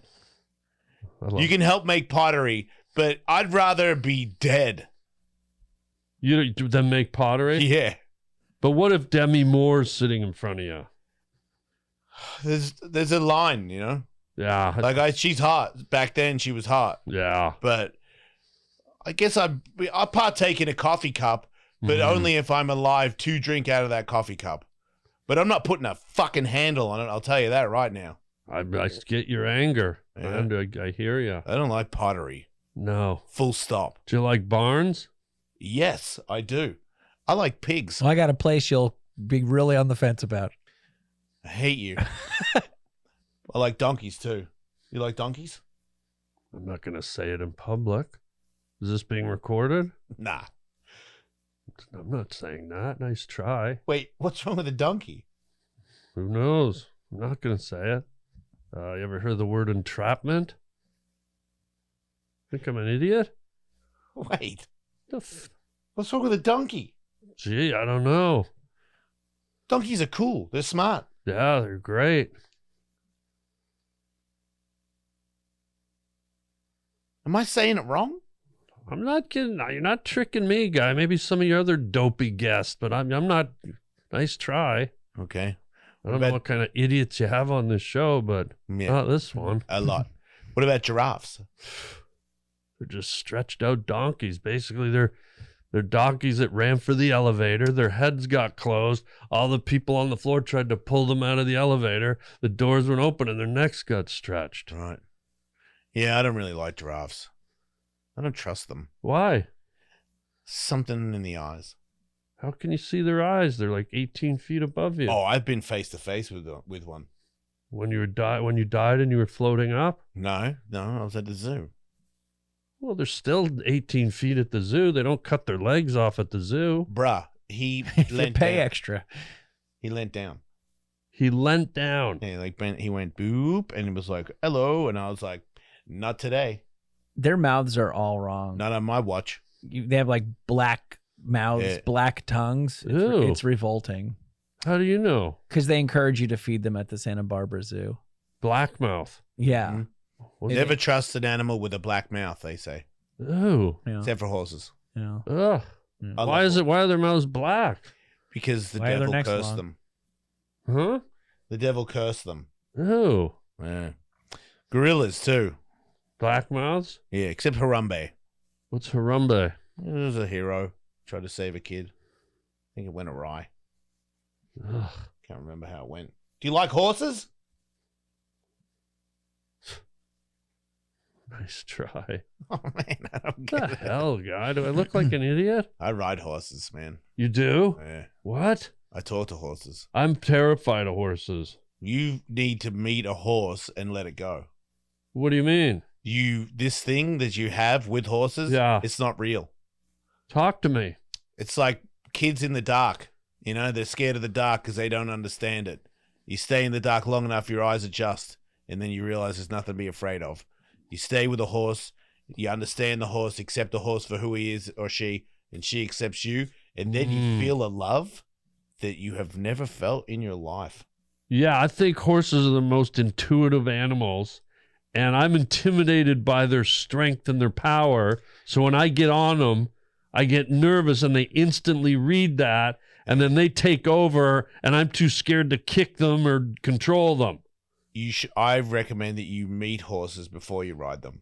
Speaker 2: I love-
Speaker 1: You can help make pottery, but I'd rather be dead.
Speaker 2: You then make pottery?
Speaker 1: Yeah.
Speaker 2: But what if Demi Moore's sitting in front of you?
Speaker 1: There's a line, you know?
Speaker 2: Yeah.
Speaker 1: Like she's hot. Back then she was hot.
Speaker 2: Yeah.
Speaker 1: But I guess I partake in a coffee cup, but
Speaker 2: Mhm.
Speaker 1: only if I'm alive to drink out of that coffee cup. But I'm not putting a fucking handle on it. I'll tell you that right now.
Speaker 2: I get your anger.
Speaker 1: Yeah.
Speaker 2: I hear you.
Speaker 1: I don't like pottery.
Speaker 2: No.
Speaker 1: Full stop.
Speaker 2: Do you like barns?
Speaker 1: Yes, I do. I like pigs.
Speaker 3: Well, I got a place you'll be really on the fence about.
Speaker 1: I hate you. I like donkeys too. You like donkeys?
Speaker 2: I'm not going to say it in public. Is this being recorded?
Speaker 1: Nah.
Speaker 2: I'm not saying that. Nice try.
Speaker 1: Wait, what's wrong with a donkey?
Speaker 2: Who knows? I'm not going to say it. You ever heard the word entrapment? Think I'm an idiot?
Speaker 1: Wait,
Speaker 2: The f-
Speaker 1: what's wrong with a donkey?
Speaker 2: Gee, I don't know.
Speaker 1: Donkeys are cool. They're smart.
Speaker 2: Yeah, they're great.
Speaker 1: Am I saying it wrong?
Speaker 2: I'm not kidding. You're not tricking me, guy. Maybe some of your other dopey guests, but I'm not. Nice try.
Speaker 1: Okay.
Speaker 2: I don't know what kind of idiots you have on this show, but
Speaker 1: Yeah,
Speaker 2: not this one.
Speaker 1: a lot. What about giraffes?
Speaker 2: They're just stretched out donkeys. Basically, they're donkeys that ran for the elevator. Their heads got closed. All the people on the floor tried to pull them out of the elevator. The doors went open and their necks got stretched.
Speaker 1: Right. Yeah, I don't really like giraffes. I don't trust them.
Speaker 2: Why?
Speaker 1: Something in the eyes.
Speaker 2: How can you see their eyes? They're like 18 feet above you.
Speaker 1: Oh, I've been face to face with one.
Speaker 2: When you died and you were floating up?
Speaker 1: No, I was at the zoo.
Speaker 2: Well, they're still 18 feet at the zoo. They don't cut their legs off at the zoo.
Speaker 1: Bruh, he
Speaker 3: If you
Speaker 1: leant
Speaker 3: pay
Speaker 1: down.
Speaker 3: extra.
Speaker 1: He leant down.
Speaker 2: He leant down.
Speaker 1: Yeah, he went boop, and it was like, hello, and I was like, not today.
Speaker 3: Their mouths are all wrong.
Speaker 1: Not on my watch.
Speaker 3: They have like black mouths,
Speaker 1: Yeah.
Speaker 3: black tongues.
Speaker 2: Ew.
Speaker 3: It's revolting
Speaker 2: How do you know?
Speaker 3: because they encourage you to feed them at the Santa Barbara Zoo.
Speaker 2: Blackmouth.
Speaker 3: Yeah.
Speaker 1: Mhm.
Speaker 2: What's-
Speaker 1: Never trust an animal with a black mouth, they say.
Speaker 2: Ew.
Speaker 3: Yeah.
Speaker 1: Except for horses.
Speaker 3: Yeah.
Speaker 2: Ugh.
Speaker 3: Yeah.
Speaker 1: I
Speaker 2: Why
Speaker 1: love
Speaker 2: is it? Why are their mouths black?
Speaker 1: Because the
Speaker 3: Why are their
Speaker 1: devil
Speaker 3: necks
Speaker 1: cursed
Speaker 3: long?
Speaker 1: them.
Speaker 2: Huh?
Speaker 1: The devil cursed them.
Speaker 2: Ew.
Speaker 1: Yeah. Gorillas, too.
Speaker 2: Black mouths?
Speaker 1: Yeah, except Harambe.
Speaker 2: What's Harambe?
Speaker 1: He was a hero. Tried to save a kid. I think it went awry.
Speaker 2: Ugh.
Speaker 1: Can't remember how it went. Do you like horses?
Speaker 2: Nice try.
Speaker 1: Oh, man, I don't
Speaker 2: What
Speaker 1: get
Speaker 2: the
Speaker 1: it.
Speaker 2: hell, guy? Do I look like an idiot?
Speaker 1: I ride horses, man.
Speaker 2: You do?
Speaker 1: Yeah.
Speaker 2: What?
Speaker 1: I talk to horses.
Speaker 2: I'm terrified of horses.
Speaker 1: You need to meet a horse and let it go.
Speaker 2: What do you mean?
Speaker 1: This thing that you have with horses,
Speaker 2: Yeah.
Speaker 1: it's not real.
Speaker 2: Talk to me.
Speaker 1: It's like kids in the dark. You know, they're scared of the dark because they don't understand it. You stay in the dark long enough, your eyes adjust, and then you realize there's nothing to be afraid of. You stay with a horse, you understand the horse, accept the horse for who he is or she, and she accepts you, and then you feel a love that you have never felt in your life.
Speaker 2: Yeah, I think horses are the most intuitive animals, and I'm intimidated by their strength and their power. So when I get on them, I get nervous, and they instantly read that, and then they take over, and I'm too scared to kick them or control them.
Speaker 1: I recommend that you meet horses before you ride them.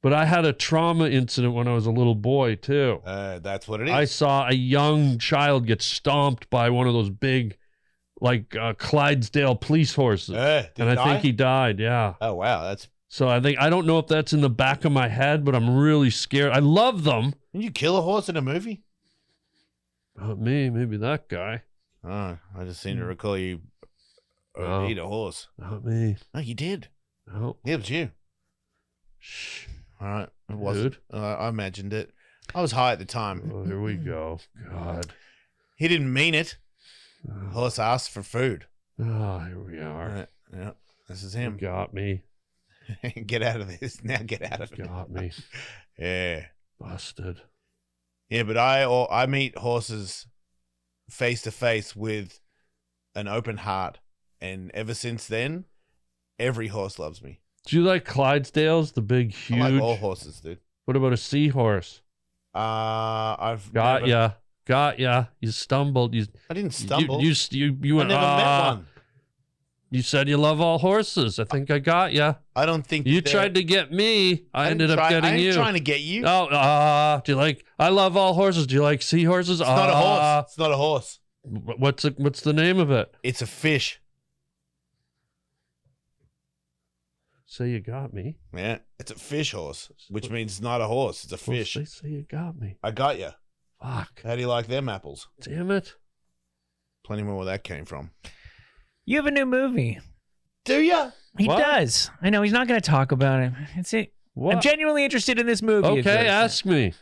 Speaker 2: But I had a trauma incident when I was a little boy, too.
Speaker 1: That's what it is.
Speaker 2: I saw a young child get stomped by one of those big, like Clydesdale police horses.
Speaker 1: Did
Speaker 2: and
Speaker 1: he
Speaker 2: I think
Speaker 1: die?
Speaker 2: he died, yeah.
Speaker 1: Oh, wow. That's.
Speaker 2: So I don't know if that's in the back of my head, but I'm really scared. I love them.
Speaker 1: Did you kill a horse in a movie?
Speaker 2: Not me, maybe that guy.
Speaker 1: Oh, I just seem to recall you
Speaker 2: Oh.
Speaker 1: eat a horse.
Speaker 2: Not me.
Speaker 1: Oh, you did.
Speaker 2: No.
Speaker 1: Yeah, it was you.
Speaker 2: Shh.
Speaker 1: All right. It wasn't. I imagined it. I was high at the time.
Speaker 2: Oh, here we go. God.
Speaker 1: He didn't mean it. Horse asked for food.
Speaker 2: Oh, here we are.
Speaker 1: All right. Yeah, this is
Speaker 2: You
Speaker 1: him.
Speaker 2: got me.
Speaker 1: Get out of this. Now get out of it.
Speaker 2: Got me.
Speaker 1: Yeah.
Speaker 2: Busted.
Speaker 1: Yeah, but I meet horses face to face with an open heart. And ever since then, every horse loves me.
Speaker 2: Do you like Clydesdales, the big, huge?
Speaker 1: I like all horses, dude.
Speaker 2: What about a seahorse?
Speaker 1: I've
Speaker 2: Got
Speaker 1: never-
Speaker 2: ya. Got ya. You stumbled.
Speaker 1: I didn't stumble.
Speaker 2: You
Speaker 1: I
Speaker 2: went,
Speaker 1: never met one.
Speaker 2: You said you love all horses. I think I got ya.
Speaker 1: I don't think
Speaker 2: You
Speaker 1: they're-
Speaker 2: tried to get me. I
Speaker 1: didn't
Speaker 2: ended up
Speaker 1: try-
Speaker 2: getting
Speaker 1: I ain't
Speaker 2: you.
Speaker 1: trying to get you.
Speaker 2: Oh, do you like? I love all horses. Do you like seahorses?
Speaker 1: It's not a horse. It's not a horse.
Speaker 2: What's the name of it?
Speaker 1: It's a fish.
Speaker 2: Say you got me.
Speaker 1: Yeah, it's a fish horse, which means it's not a horse. It's a
Speaker 2: Well,
Speaker 1: fish.
Speaker 2: say you got me.
Speaker 1: I got you.
Speaker 2: Fuck.
Speaker 1: How do you like them apples?
Speaker 2: Damn it.
Speaker 1: Plenty more where that came from.
Speaker 3: You have a new movie.
Speaker 1: Do ya?
Speaker 3: He
Speaker 2: What?
Speaker 3: does. I know he's not going to talk about it. It's it.
Speaker 2: What?
Speaker 3: I'm genuinely interested in this movie.
Speaker 2: Okay, ask me.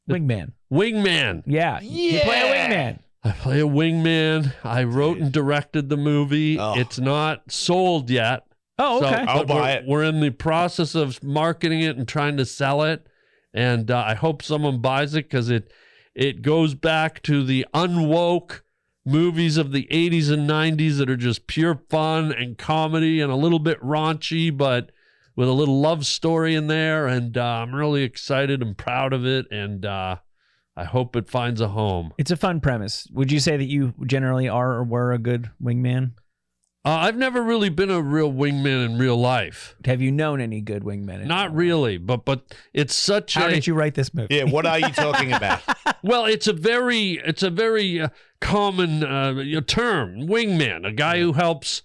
Speaker 3: Wingman.
Speaker 2: Wingman.
Speaker 3: Yeah. You play a wingman.
Speaker 2: I play a wingman. I wrote and directed the movie.
Speaker 1: Oh.
Speaker 2: It's not sold yet.
Speaker 3: Oh, okay.
Speaker 1: I'll
Speaker 2: but
Speaker 1: buy it.
Speaker 2: We're in the process of marketing it and trying to sell it. And I hope someone buys it because it goes back to the unwoke movies of the 80s and 90s that are just pure fun and comedy and a little bit raunchy, but with a little love story in there. And I'm really excited and proud of it. And I hope it finds a home.
Speaker 3: It's a fun premise. Would you say that you generally are or were a good wingman?
Speaker 2: I've never really been a real wingman in real life.
Speaker 3: Have you known any good wingmen?
Speaker 2: Not really, but it's such
Speaker 3: How did you write this movie?
Speaker 1: Yeah, what are you talking about?
Speaker 2: Well, it's a very common term, wingman, a guy who helps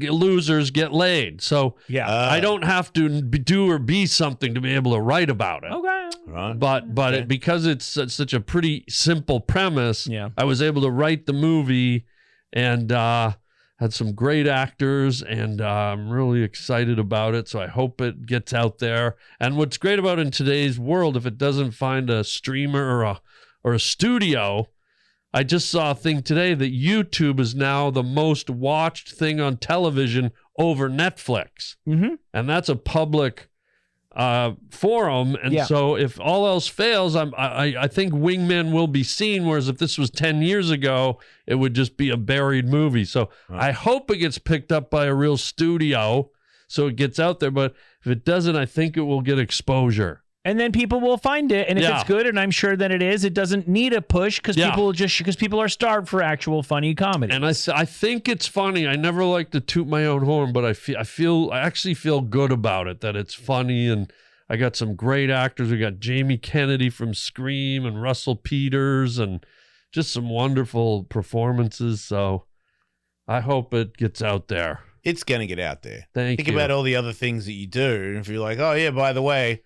Speaker 2: losers get laid. So
Speaker 3: Yeah.
Speaker 2: I don't have to do or be something to be able to write about it.
Speaker 3: Okay.
Speaker 1: Right.
Speaker 2: But
Speaker 1: Okay.
Speaker 2: because it's such a pretty simple premise,
Speaker 3: Yeah.
Speaker 2: I was able to write the movie and had some great actors, and I'm really excited about it. So I hope it gets out there. And what's great about it in today's world, if it doesn't find a streamer or a studio, I just saw a thing today that YouTube is now the most watched thing on television over Netflix.
Speaker 3: Mm-hmm.
Speaker 2: And that's a public forum. And
Speaker 3: Yeah.
Speaker 2: so if all else fails, I think Wingman will be seen, whereas if this was 10 years ago, it would just be a buried movie. So
Speaker 1: Right.
Speaker 2: I hope it gets picked up by a real studio so it gets out there. But if it doesn't, I think it will get exposure.
Speaker 3: And then people will find it, and if
Speaker 2: Yeah.
Speaker 3: it's good, and I'm sure that it is, it doesn't need a push because
Speaker 2: Yeah.
Speaker 3: people are starved for actual funny comedy.
Speaker 2: And I think it's funny. I never like to toot my own horn, but I actually feel good about it, that it's funny. And I got some great actors. We got Jamie Kennedy from Scream and Russell Peters and just some wonderful performances. So I hope it gets out there.
Speaker 1: It's going to get out there.
Speaker 2: Think
Speaker 1: Think
Speaker 2: you.
Speaker 1: about all the other things that you do. And if you're like, oh, yeah, by the way,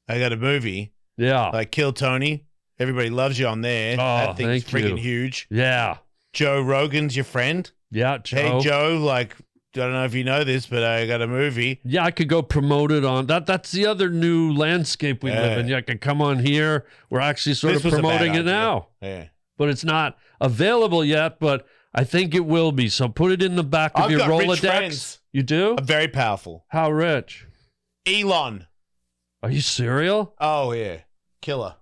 Speaker 1: I got a movie
Speaker 2: Yeah.
Speaker 1: like Kill Tony. Everybody loves you on there.
Speaker 2: Oh,
Speaker 1: That thing's
Speaker 2: thank you.
Speaker 1: freaking huge.
Speaker 2: Yeah.
Speaker 1: Joe Rogan's your friend.
Speaker 2: Yeah, Joe.
Speaker 1: Hey, Joe, like, I don't know if you know this, but I got a movie.
Speaker 2: Yeah, I could go promote it on that. That's the other new landscape we live in. Yeah, I could come on here. We're actually sort
Speaker 1: This
Speaker 2: of
Speaker 1: was a bad
Speaker 2: promoting it
Speaker 1: idea.
Speaker 2: now,
Speaker 1: Yeah.
Speaker 2: but it's not available yet. But I think it will be. So put it in the back of
Speaker 1: I've
Speaker 2: your
Speaker 1: got rich
Speaker 2: Rolodex.
Speaker 1: friends.
Speaker 2: You do?
Speaker 1: I'm very powerful.
Speaker 2: How rich?
Speaker 1: Elon.
Speaker 2: Are you serial?
Speaker 1: Oh, yeah. Killer.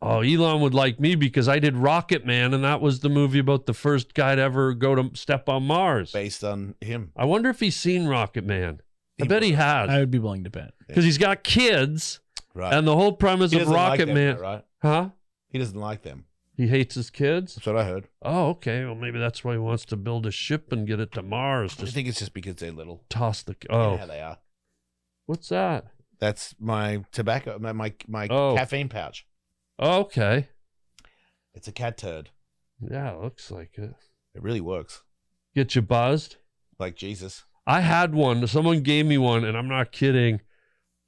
Speaker 2: Oh, Elon would like me because I did RocketMan, and that was the movie about the first guy to ever go to step on Mars.
Speaker 1: Based on him.
Speaker 2: I wonder if he's seen RocketMan. I
Speaker 1: He
Speaker 2: bet he
Speaker 1: must.
Speaker 2: has.
Speaker 3: I would be willing to bet.
Speaker 2: Because he's got kids,
Speaker 1: Right.
Speaker 2: and the whole premise
Speaker 1: He
Speaker 2: of
Speaker 1: doesn't like them,
Speaker 2: RocketMan.
Speaker 1: though, right?
Speaker 2: Huh?
Speaker 1: He doesn't like them.
Speaker 2: He hates his kids?
Speaker 1: That's what I heard.
Speaker 2: Oh, okay. Well, maybe that's why he wants to build a ship and get it to Mars.
Speaker 1: I
Speaker 2: Just
Speaker 1: think it's just because they're little.
Speaker 2: toss the.
Speaker 1: You know
Speaker 2: Oh,
Speaker 1: how they are.
Speaker 2: what's that?
Speaker 1: That's my tobacco, my
Speaker 2: Oh.
Speaker 1: caffeine pouch.
Speaker 2: Oh, okay.
Speaker 1: It's a cat turd.
Speaker 2: Yeah, it looks like it.
Speaker 1: It really works.
Speaker 2: Get you buzzed?
Speaker 1: Like Jesus.
Speaker 2: I had one. Someone gave me one, and I'm not kidding.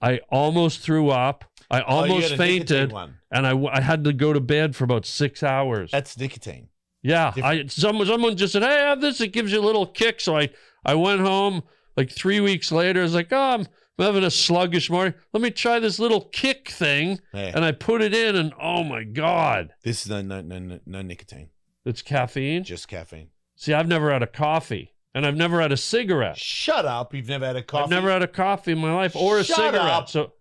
Speaker 2: I almost threw up. I
Speaker 1: Oh, you
Speaker 2: almost
Speaker 1: got a nicotine
Speaker 2: fainted,
Speaker 1: one.
Speaker 2: and I had to go to bed for about 6 hours.
Speaker 1: That's nicotine.
Speaker 2: Yeah,
Speaker 1: different.
Speaker 2: someone just said, "Hey, have this. It gives you a little kick." So I went home like 3 weeks later. I was like, "Oh, I'm having a sluggish morning. Let me try this little kick thing."
Speaker 1: Yeah.
Speaker 2: And I put it in, and oh my god,
Speaker 1: This is no nicotine.
Speaker 2: it's caffeine.
Speaker 1: Just caffeine.
Speaker 2: See, I've never had a coffee, and I've never had a cigarette.
Speaker 1: Shut up. You've never had a coffee.
Speaker 2: I've never had a coffee in my life or a
Speaker 1: Shut
Speaker 2: cigarette.
Speaker 1: up.
Speaker 2: So,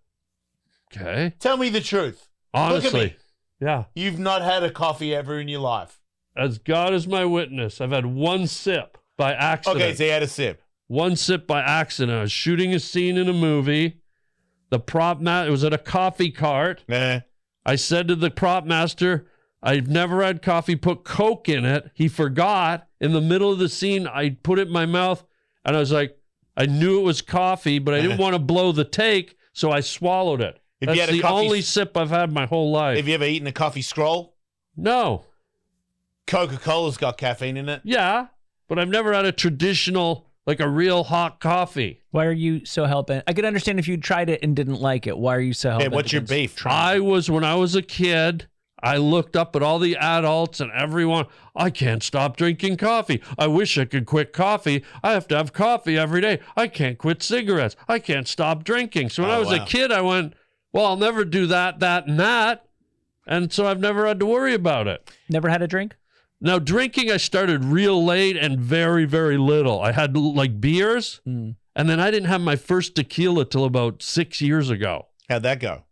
Speaker 2: okay,
Speaker 1: Tell me the truth.
Speaker 2: honestly,
Speaker 1: me.
Speaker 2: yeah.
Speaker 1: You've not had a coffee ever in your life.
Speaker 2: As God is my witness, I've had one sip by accident.
Speaker 1: Okay, so you had a sip.
Speaker 2: One sip by accident. I was shooting a scene in a movie. The prop it was at a coffee cart.
Speaker 1: Nah.
Speaker 2: I said to the prop master, "I've never had coffee. Put Coke in it." He forgot. In the middle of the scene, I put it in my mouth, and I was like, I knew it was coffee, but I didn't want to blow the take, so I swallowed it.
Speaker 1: If you
Speaker 2: That's
Speaker 1: had a
Speaker 2: the
Speaker 1: coffee-
Speaker 2: only sip I've had my whole life.
Speaker 1: Have you ever eaten a coffee scroll?
Speaker 2: No.
Speaker 1: Coca-Cola's got caffeine in it.
Speaker 2: Yeah, but I've never had a traditional, like a real hot coffee.
Speaker 3: Why are you so hell-bent? I could understand if you tried it and didn't like it. Why are you so
Speaker 1: Yeah,
Speaker 3: hell-bent?
Speaker 1: what's your
Speaker 3: against
Speaker 1: beef?
Speaker 3: trying?
Speaker 2: When I was a kid, I looked up at all the adults and everyone. I can't stop drinking coffee. I wish I could quit coffee. I have to have coffee every day. I can't quit cigarettes. I can't stop drinking. So when
Speaker 1: Oh,
Speaker 2: I was a
Speaker 1: wow.
Speaker 2: kid, I went, well, I'll never do that, and that. And so I've never had to worry about it.
Speaker 3: Never had a drink?
Speaker 2: Now, drinking, I started real late and very, very little. I had like beers, and then I didn't have my first tequila till about 6 years ago.
Speaker 1: How'd that go?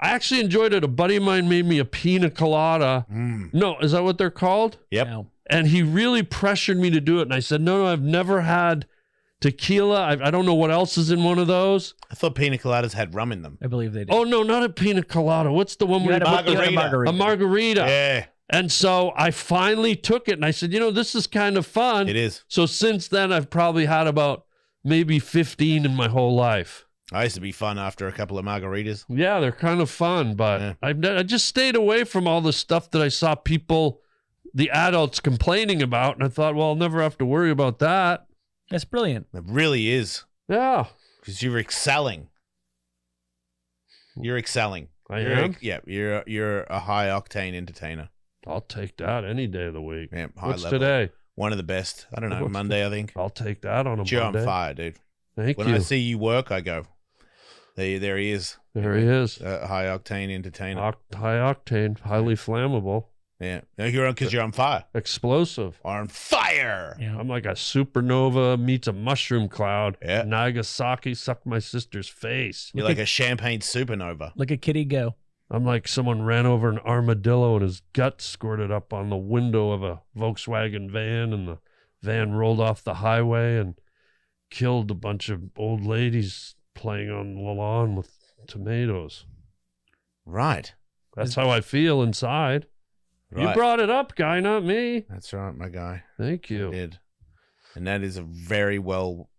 Speaker 2: I actually enjoyed it. A buddy of mine made me a pina colada. No, is that what they're called?
Speaker 1: Yep.
Speaker 3: No.
Speaker 2: And he really pressured me to do it. And I said, no, I've never had tequila. I don't know what else is in one of those.
Speaker 1: I thought pina coladas had rum in them.
Speaker 3: I believe they did.
Speaker 2: Oh, no, not a pina colada. What's the one
Speaker 3: You
Speaker 2: where
Speaker 3: had
Speaker 2: you
Speaker 3: a
Speaker 2: put the-
Speaker 3: margarita.
Speaker 2: A margarita.
Speaker 1: Yeah,
Speaker 2: And so I finally took it and I said, this is kind of fun.
Speaker 1: it is.
Speaker 2: So since then, I've probably had about maybe 15 in my whole life.
Speaker 1: I used to be fun after a couple of margaritas.
Speaker 2: Yeah, they're kind of fun, but
Speaker 1: Yeah.
Speaker 2: I just stayed away from all the stuff that I saw people, the adults, complaining about. And I thought, well, I'll never have to worry about that.
Speaker 3: That's brilliant.
Speaker 1: It really is.
Speaker 2: Yeah,
Speaker 1: Because you're excelling. You're excelling.
Speaker 2: I
Speaker 1: You're
Speaker 2: am.
Speaker 1: you're a high octane entertainer.
Speaker 2: I'll take that any day of the week.
Speaker 1: Yeah, high
Speaker 2: What's
Speaker 1: level.
Speaker 2: today?
Speaker 1: One of the best. I don't know,
Speaker 2: What's
Speaker 1: Monday, I think.
Speaker 2: I'll take that on a
Speaker 1: You're on
Speaker 2: Monday.
Speaker 1: fire, dude.
Speaker 2: Thank
Speaker 1: When
Speaker 2: you.
Speaker 1: I see you work, I go, there he is.
Speaker 2: There he is.
Speaker 1: A high octane entertainer.
Speaker 2: High octane, highly flammable,
Speaker 1: Yeah. No, because you're on fire.
Speaker 2: explosive.
Speaker 1: On fire.
Speaker 3: Yeah.
Speaker 2: I'm like a supernova meets a mushroom cloud.
Speaker 1: Yeah.
Speaker 2: Nagasaki sucked my sister's face.
Speaker 1: You're like a champagne supernova.
Speaker 3: Look at Kitty go.
Speaker 2: I'm like someone ran over an armadillo and his gut squirted up on the window of a Volkswagen van, and the van rolled off the highway and killed a bunch of old ladies playing on the lawn with tomatoes.
Speaker 1: Right.
Speaker 2: That's how I feel inside.
Speaker 1: Right.
Speaker 2: You brought it up, guy, not me.
Speaker 1: That's right, my guy.
Speaker 2: Thank
Speaker 1: I
Speaker 2: you.
Speaker 1: did. And that is a very well.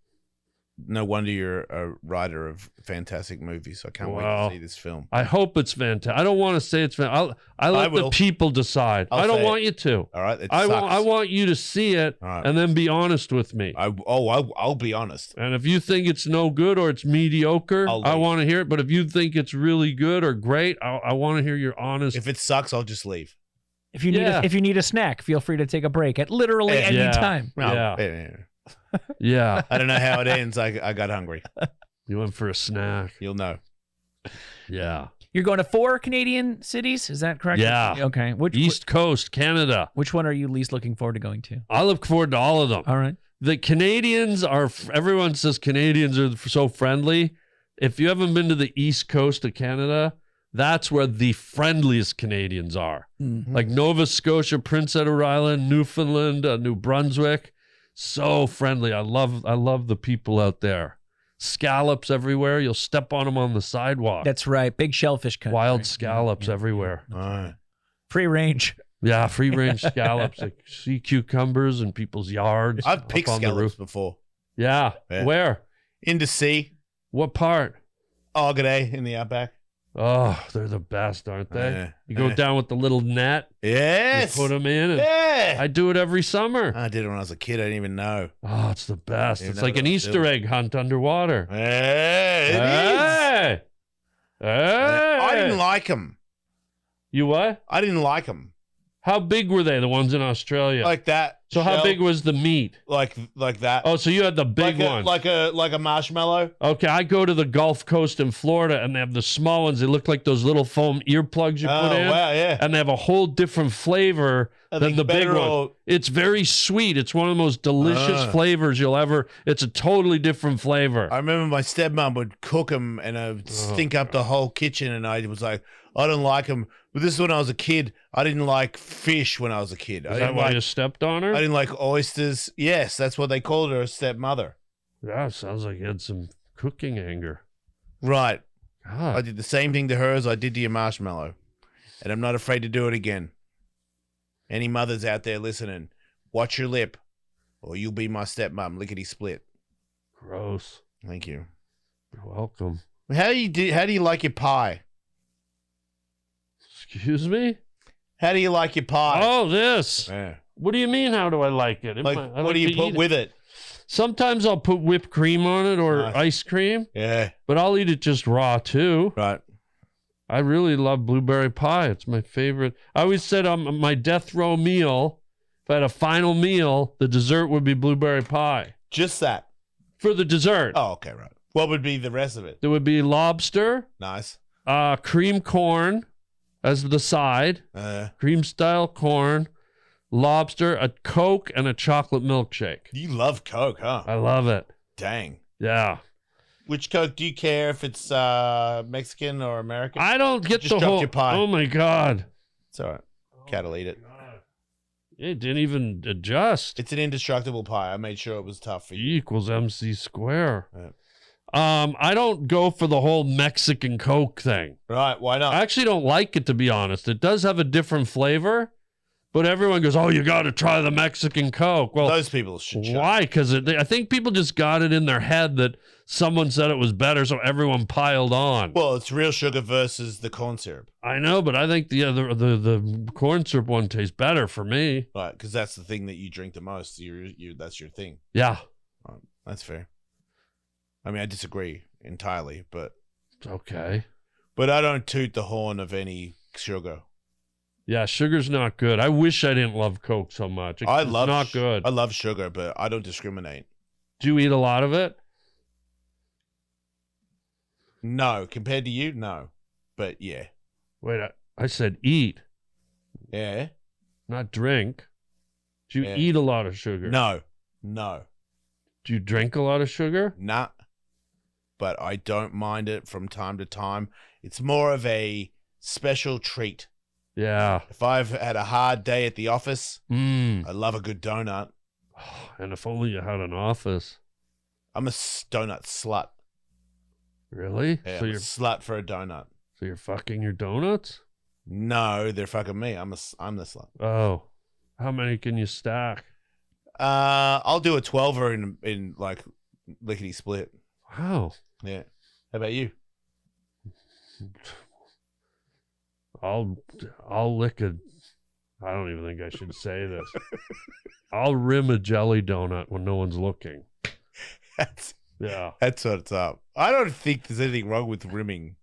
Speaker 1: No wonder you're a writer of fantastic movies. I can't wait
Speaker 2: Wow.
Speaker 1: to see this film.
Speaker 2: I hope it's fantastic. I don't want to say it's fantastic. I let the
Speaker 1: will.
Speaker 2: people decide.
Speaker 1: I'll
Speaker 2: I don't
Speaker 1: say
Speaker 2: want you to.
Speaker 1: All right. It
Speaker 2: I
Speaker 1: sucks.
Speaker 2: want you to see it
Speaker 1: All right.
Speaker 2: and then be honest with me.
Speaker 1: I'll be honest.
Speaker 2: And if you think it's no good or it's mediocre,
Speaker 1: I'll
Speaker 2: I
Speaker 1: leave.
Speaker 2: want to hear it. But if you think it's really good or great, I want to hear your honest.
Speaker 1: If it sucks, I'll just leave.
Speaker 3: If you need
Speaker 2: Yeah.
Speaker 3: if you need a snack, feel free to take a break at literally any
Speaker 2: Yeah.
Speaker 3: time.
Speaker 2: Yeah. Yeah.
Speaker 1: I don't know how it ends. I got hungry.
Speaker 2: You went for a snack.
Speaker 1: You'll know.
Speaker 2: Yeah.
Speaker 3: You're going to 4 Canadian cities, is that correct?
Speaker 2: Yeah.
Speaker 3: Okay.
Speaker 2: East Coast, Canada.
Speaker 3: Which one are you least looking forward to going to?
Speaker 2: I look forward to all of them.
Speaker 3: All right.
Speaker 2: The Canadians are, everyone says Canadians are so friendly. If you haven't been to the East Coast of Canada, that's where the friendliest Canadians are. Like Nova Scotia, Prince Edward Island, Newfoundland, New Brunswick. So friendly. I love the people out there. Scallops everywhere. You'll step on them on the sidewalk.
Speaker 3: That's right. Big shellfish country.
Speaker 2: Wild scallops everywhere.
Speaker 1: All right.
Speaker 3: Free range.
Speaker 2: Yeah, free range scallops, like sea cucumbers in people's yards.
Speaker 1: I've
Speaker 2: up
Speaker 1: picked
Speaker 2: on the
Speaker 1: scallops
Speaker 2: roof.
Speaker 1: before.
Speaker 2: Yeah.
Speaker 1: Yeah.
Speaker 2: Where?
Speaker 1: Into sea.
Speaker 2: What part?
Speaker 1: Argaday in the outback.
Speaker 2: Oh, they're the best, aren't they?
Speaker 1: Yeah.
Speaker 2: You go
Speaker 1: Yeah.
Speaker 2: down with the little net.
Speaker 1: Yes.
Speaker 2: You put them in. And
Speaker 1: Yeah.
Speaker 2: I do it every summer.
Speaker 1: I did it when I was a kid. I didn't even know.
Speaker 2: Oh, it's the best.
Speaker 1: Didn't
Speaker 2: It's
Speaker 1: know
Speaker 2: like
Speaker 1: what
Speaker 2: an
Speaker 1: I was
Speaker 2: Easter
Speaker 1: doing.
Speaker 2: egg hunt underwater.
Speaker 1: Hey, it is.
Speaker 2: Hey! Hey!
Speaker 1: I didn't like them.
Speaker 2: You what?
Speaker 1: I didn't like them.
Speaker 2: How big were they, the ones in Australia?
Speaker 1: Like that.
Speaker 2: so how
Speaker 1: shell,
Speaker 2: big was the meat?
Speaker 1: Like that.
Speaker 2: Oh, so you had the big one.
Speaker 1: Like a marshmallow.
Speaker 2: Okay, I go to the Gulf Coast in Florida, and they have the small ones. They look like those little foam earplugs you
Speaker 1: Oh
Speaker 2: put in,
Speaker 1: wow, yeah.
Speaker 2: and they have a whole different flavor
Speaker 1: I
Speaker 2: than
Speaker 1: think
Speaker 2: the big
Speaker 1: better
Speaker 2: one.
Speaker 1: or-
Speaker 2: It's very sweet. It's one of the most delicious flavors you'll ever. It's a totally different flavor.
Speaker 1: I remember my stepmom would cook them and I'd stink up the whole kitchen, and I was like, I don't like them. But this is when I was a kid. I didn't like fish when I was a kid.
Speaker 2: Is that why you stepped on her?
Speaker 1: I didn't like oysters. Yes, that's what they called her, a stepmother.
Speaker 2: Yeah, sounds like you had some cooking anger.
Speaker 1: Right. I
Speaker 2: God.
Speaker 1: did the same thing to her as I did to your marshmallow. And I'm not afraid to do it again. Any mothers out there listening, watch your lip, or you'll be my stepmom, lickety split.
Speaker 2: Gross.
Speaker 1: Thank you.
Speaker 2: You're welcome.
Speaker 1: How do you like your pie?
Speaker 2: Excuse me?
Speaker 1: How do you like your pie?
Speaker 2: Oh, this.
Speaker 1: Yeah.
Speaker 2: What do you mean, how do I like it?
Speaker 1: Like,
Speaker 2: I
Speaker 1: what
Speaker 2: like
Speaker 1: do you
Speaker 2: to
Speaker 1: put
Speaker 2: eat it.
Speaker 1: with it?
Speaker 2: Sometimes I'll put whipped cream on it or
Speaker 1: Nice.
Speaker 2: ice cream,
Speaker 1: Yeah.
Speaker 2: but I'll eat it just raw too.
Speaker 1: Right.
Speaker 2: I really love blueberry pie. It's my favorite. I always said on my death row meal, if I had a final meal, the dessert would be blueberry pie.
Speaker 1: Just that.
Speaker 2: For the dessert,
Speaker 1: Oh, okay, right. What would be the rest of it?
Speaker 2: there would be lobster,
Speaker 1: Nice.
Speaker 2: cream corn, as the side, cream style corn, lobster, a Coke, and a chocolate milkshake.
Speaker 1: You love Coke, huh?
Speaker 2: I love it.
Speaker 1: Dang.
Speaker 2: Yeah.
Speaker 1: Which Coke do you care if it's Mexican or American?
Speaker 2: I don't get
Speaker 1: Just
Speaker 2: the
Speaker 1: dropped
Speaker 2: whole.
Speaker 1: your pie.
Speaker 2: Oh my God.
Speaker 1: It's all right. Cat will eat it.
Speaker 2: It didn't even adjust.
Speaker 1: It's an indestructible pie. I made sure it was tough for you.
Speaker 2: E equals MC square.
Speaker 1: Yeah.
Speaker 2: I don't go for the whole Mexican Coke thing.
Speaker 1: Right, why not?
Speaker 2: I actually don't like it, to be honest. It does have a different flavor, but everyone goes, "Oh, you got to try the Mexican Coke." Well,
Speaker 1: Those people should shut
Speaker 2: why? Because I think people just got it in their head that someone said it was better, so everyone piled on.
Speaker 1: Well, it's real sugar versus the corn syrup.
Speaker 2: I know, but I think the corn syrup one tastes better for me.
Speaker 1: Right, because that's the thing that you drink the most. That's your thing.
Speaker 2: Yeah.
Speaker 1: Right, that's fair. I mean, I disagree entirely, but
Speaker 2: Okay.
Speaker 1: I don't toot the horn of any sugar.
Speaker 2: Yeah, sugar's not good. I wish I didn't love Coke so much. It's not good.
Speaker 1: I love sugar, but I don't discriminate.
Speaker 2: Do you eat a lot of it?
Speaker 1: No, compared to you, no. But yeah.
Speaker 2: Wait, I said eat,
Speaker 1: Yeah?
Speaker 2: not drink. Do you
Speaker 1: Yeah.
Speaker 2: eat a lot of sugar?
Speaker 1: No.
Speaker 2: Do you drink a lot of sugar?
Speaker 1: Nah. But I don't mind it from time to time. It's more of a special treat.
Speaker 2: Yeah.
Speaker 1: If I've had a hard day at the office,
Speaker 2: Mm.
Speaker 1: I love a good donut.
Speaker 2: And if only you had an office.
Speaker 1: I'm a donut slut.
Speaker 2: Really?
Speaker 1: Yeah,
Speaker 2: So
Speaker 1: I'm a
Speaker 2: you're
Speaker 1: slut for a donut.
Speaker 2: fucking your donuts?
Speaker 1: No, they're fucking me. I'm the slut.
Speaker 2: Oh. How many can you stack?
Speaker 1: I'll do a 12er in like lickety split.
Speaker 2: Wow.
Speaker 1: Yeah. How about you?
Speaker 2: I'll lick a. I don't even think I should say this. I'll rim a jelly donut when no one's looking.
Speaker 1: That's
Speaker 2: Yeah.
Speaker 1: what it's up. I don't think there's anything wrong with rimming.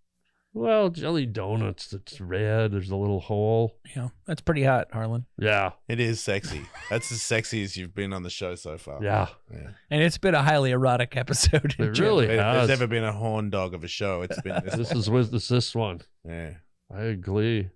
Speaker 2: Well, jelly donuts, it's red. There's a little hole.
Speaker 3: Yeah, that's pretty hot, Harlan.
Speaker 2: Yeah.
Speaker 1: It is sexy. That's as sexy as you've been on the show so far.
Speaker 2: Yeah.
Speaker 3: And it's been a highly erotic episode.
Speaker 2: It really
Speaker 1: If
Speaker 2: has.
Speaker 1: there's ever been a horn dog of a show, it's been this.
Speaker 2: This is with this one.
Speaker 1: Yeah.
Speaker 2: I agree.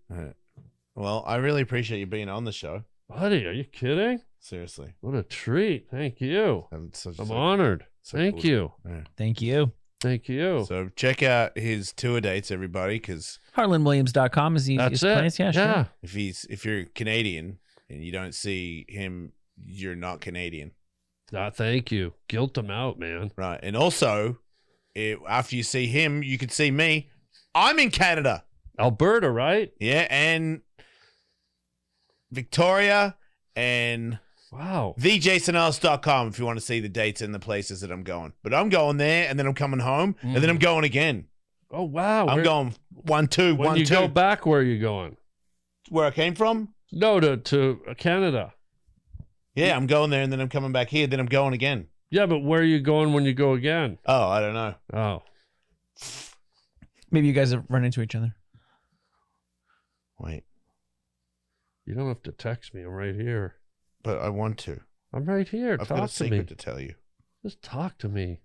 Speaker 1: Well, I really appreciate you being on the show.
Speaker 2: Buddy, are you kidding?
Speaker 1: Seriously.
Speaker 2: What a treat. Thank you.
Speaker 1: I'm
Speaker 2: I'm honored.
Speaker 1: so
Speaker 2: Thank
Speaker 1: cool.
Speaker 2: you.
Speaker 1: Yeah.
Speaker 3: Thank you.
Speaker 2: Thank you.
Speaker 1: So check out his tour dates, everybody, because
Speaker 3: HarlanWilliams.com is
Speaker 2: That's
Speaker 3: his
Speaker 2: it.
Speaker 3: place. Yeah, sure.
Speaker 1: if you're Canadian and you don't see him, you're not Canadian.
Speaker 2: Thank you. Guilt him out, man.
Speaker 1: Right. And also, after you see him, you can see me. I'm in Canada.
Speaker 2: Alberta, right?
Speaker 1: Yeah, and Victoria and
Speaker 2: Wow.
Speaker 1: thejasonellis.com if you want to see the dates and the places that I'm going. But I'm going there, and then I'm coming home, and then I'm going again.
Speaker 2: Oh, wow.
Speaker 1: I'm going 1, 2,
Speaker 2: When
Speaker 1: 1,
Speaker 2: you
Speaker 1: 2.
Speaker 2: go back, where are you going?
Speaker 1: Where I came from?
Speaker 2: No, to Canada.
Speaker 1: Yeah, I'm going there, and then I'm coming back here, then I'm going again.
Speaker 2: Yeah, but where are you going when you go again?
Speaker 1: Oh, I don't know.
Speaker 2: Oh.
Speaker 3: Maybe you guys have run into each other.
Speaker 1: Wait,
Speaker 2: You don't have to text me. I'm right here.
Speaker 1: but I want to.
Speaker 2: I'm right here.
Speaker 1: I've got a
Speaker 2: Talk to
Speaker 1: secret
Speaker 2: me.
Speaker 1: to tell you.
Speaker 2: Just talk to me.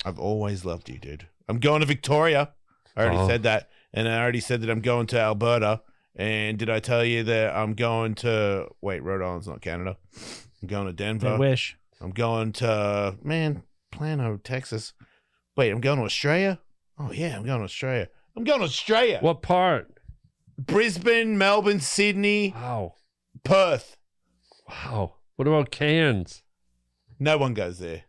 Speaker 1: I've always loved you, dude. I'm going to Victoria. I already said that. And I already said that I'm going to Alberta. And did I tell you that I'm going to... Wait, Rhode Island's not Canada. I'm going to Denver.
Speaker 3: I wish.
Speaker 1: I'm going to... Plano, Texas. Wait, I'm going to Australia? Oh, yeah, I'm going to Australia. I'm going to Australia.
Speaker 2: What part?
Speaker 1: Brisbane, Melbourne, Sydney,
Speaker 2: Wow.
Speaker 1: Perth.
Speaker 2: Wow. What about Cairns?
Speaker 1: No one goes there.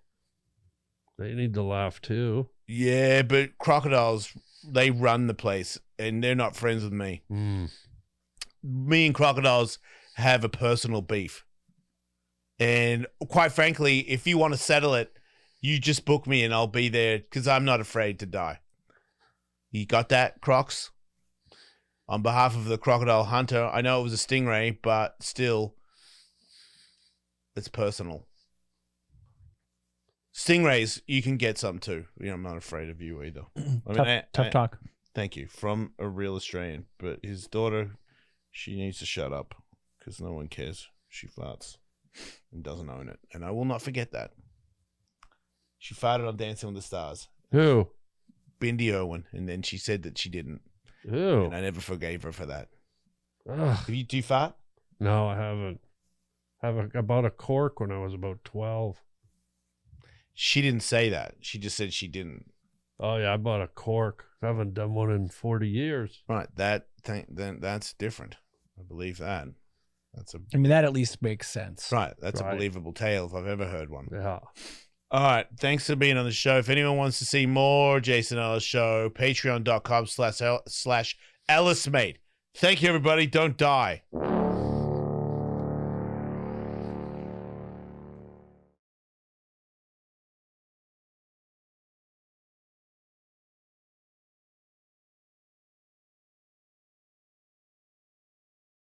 Speaker 2: They need to laugh too.
Speaker 1: Yeah, but crocodiles, they run the place, and they're not friends with me.
Speaker 2: Mm.
Speaker 1: Me and crocodiles have a personal beef. And quite frankly, if you want to settle it, you just book me and I'll be there because I'm not afraid to die. You got that, Crocs? On behalf of the crocodile hunter, I know it was a stingray, but still, it's personal. Stingrays, you can get some too. I'm not afraid of you either.
Speaker 3: Tough talk.
Speaker 1: Thank you. From a real Australian. But his daughter, she needs to shut up because no one cares. She farts and doesn't own it. And I will not forget that. She farted on Dancing with the Stars.
Speaker 2: Who?
Speaker 1: Bindi Irwin. And then she said that she didn't.
Speaker 2: Who?
Speaker 1: And I never forgave her for that. Have you too fart?
Speaker 2: No, I haven't. I bought a cork when I was about 12.
Speaker 1: She didn't say that. She just said she didn't.
Speaker 2: Oh yeah, I bought a cork. I haven't done one in 40 years.
Speaker 1: Right. Then that's different. I believe that.
Speaker 3: I mean, that at least makes sense.
Speaker 1: Right. That's
Speaker 2: Right.
Speaker 1: a believable tale if I've ever heard one.
Speaker 2: Yeah.
Speaker 1: All right. Thanks for being on the show. If anyone wants to see more Jason Ellis show, patreon.com/EllisMate. Thank you, everybody. Don't die.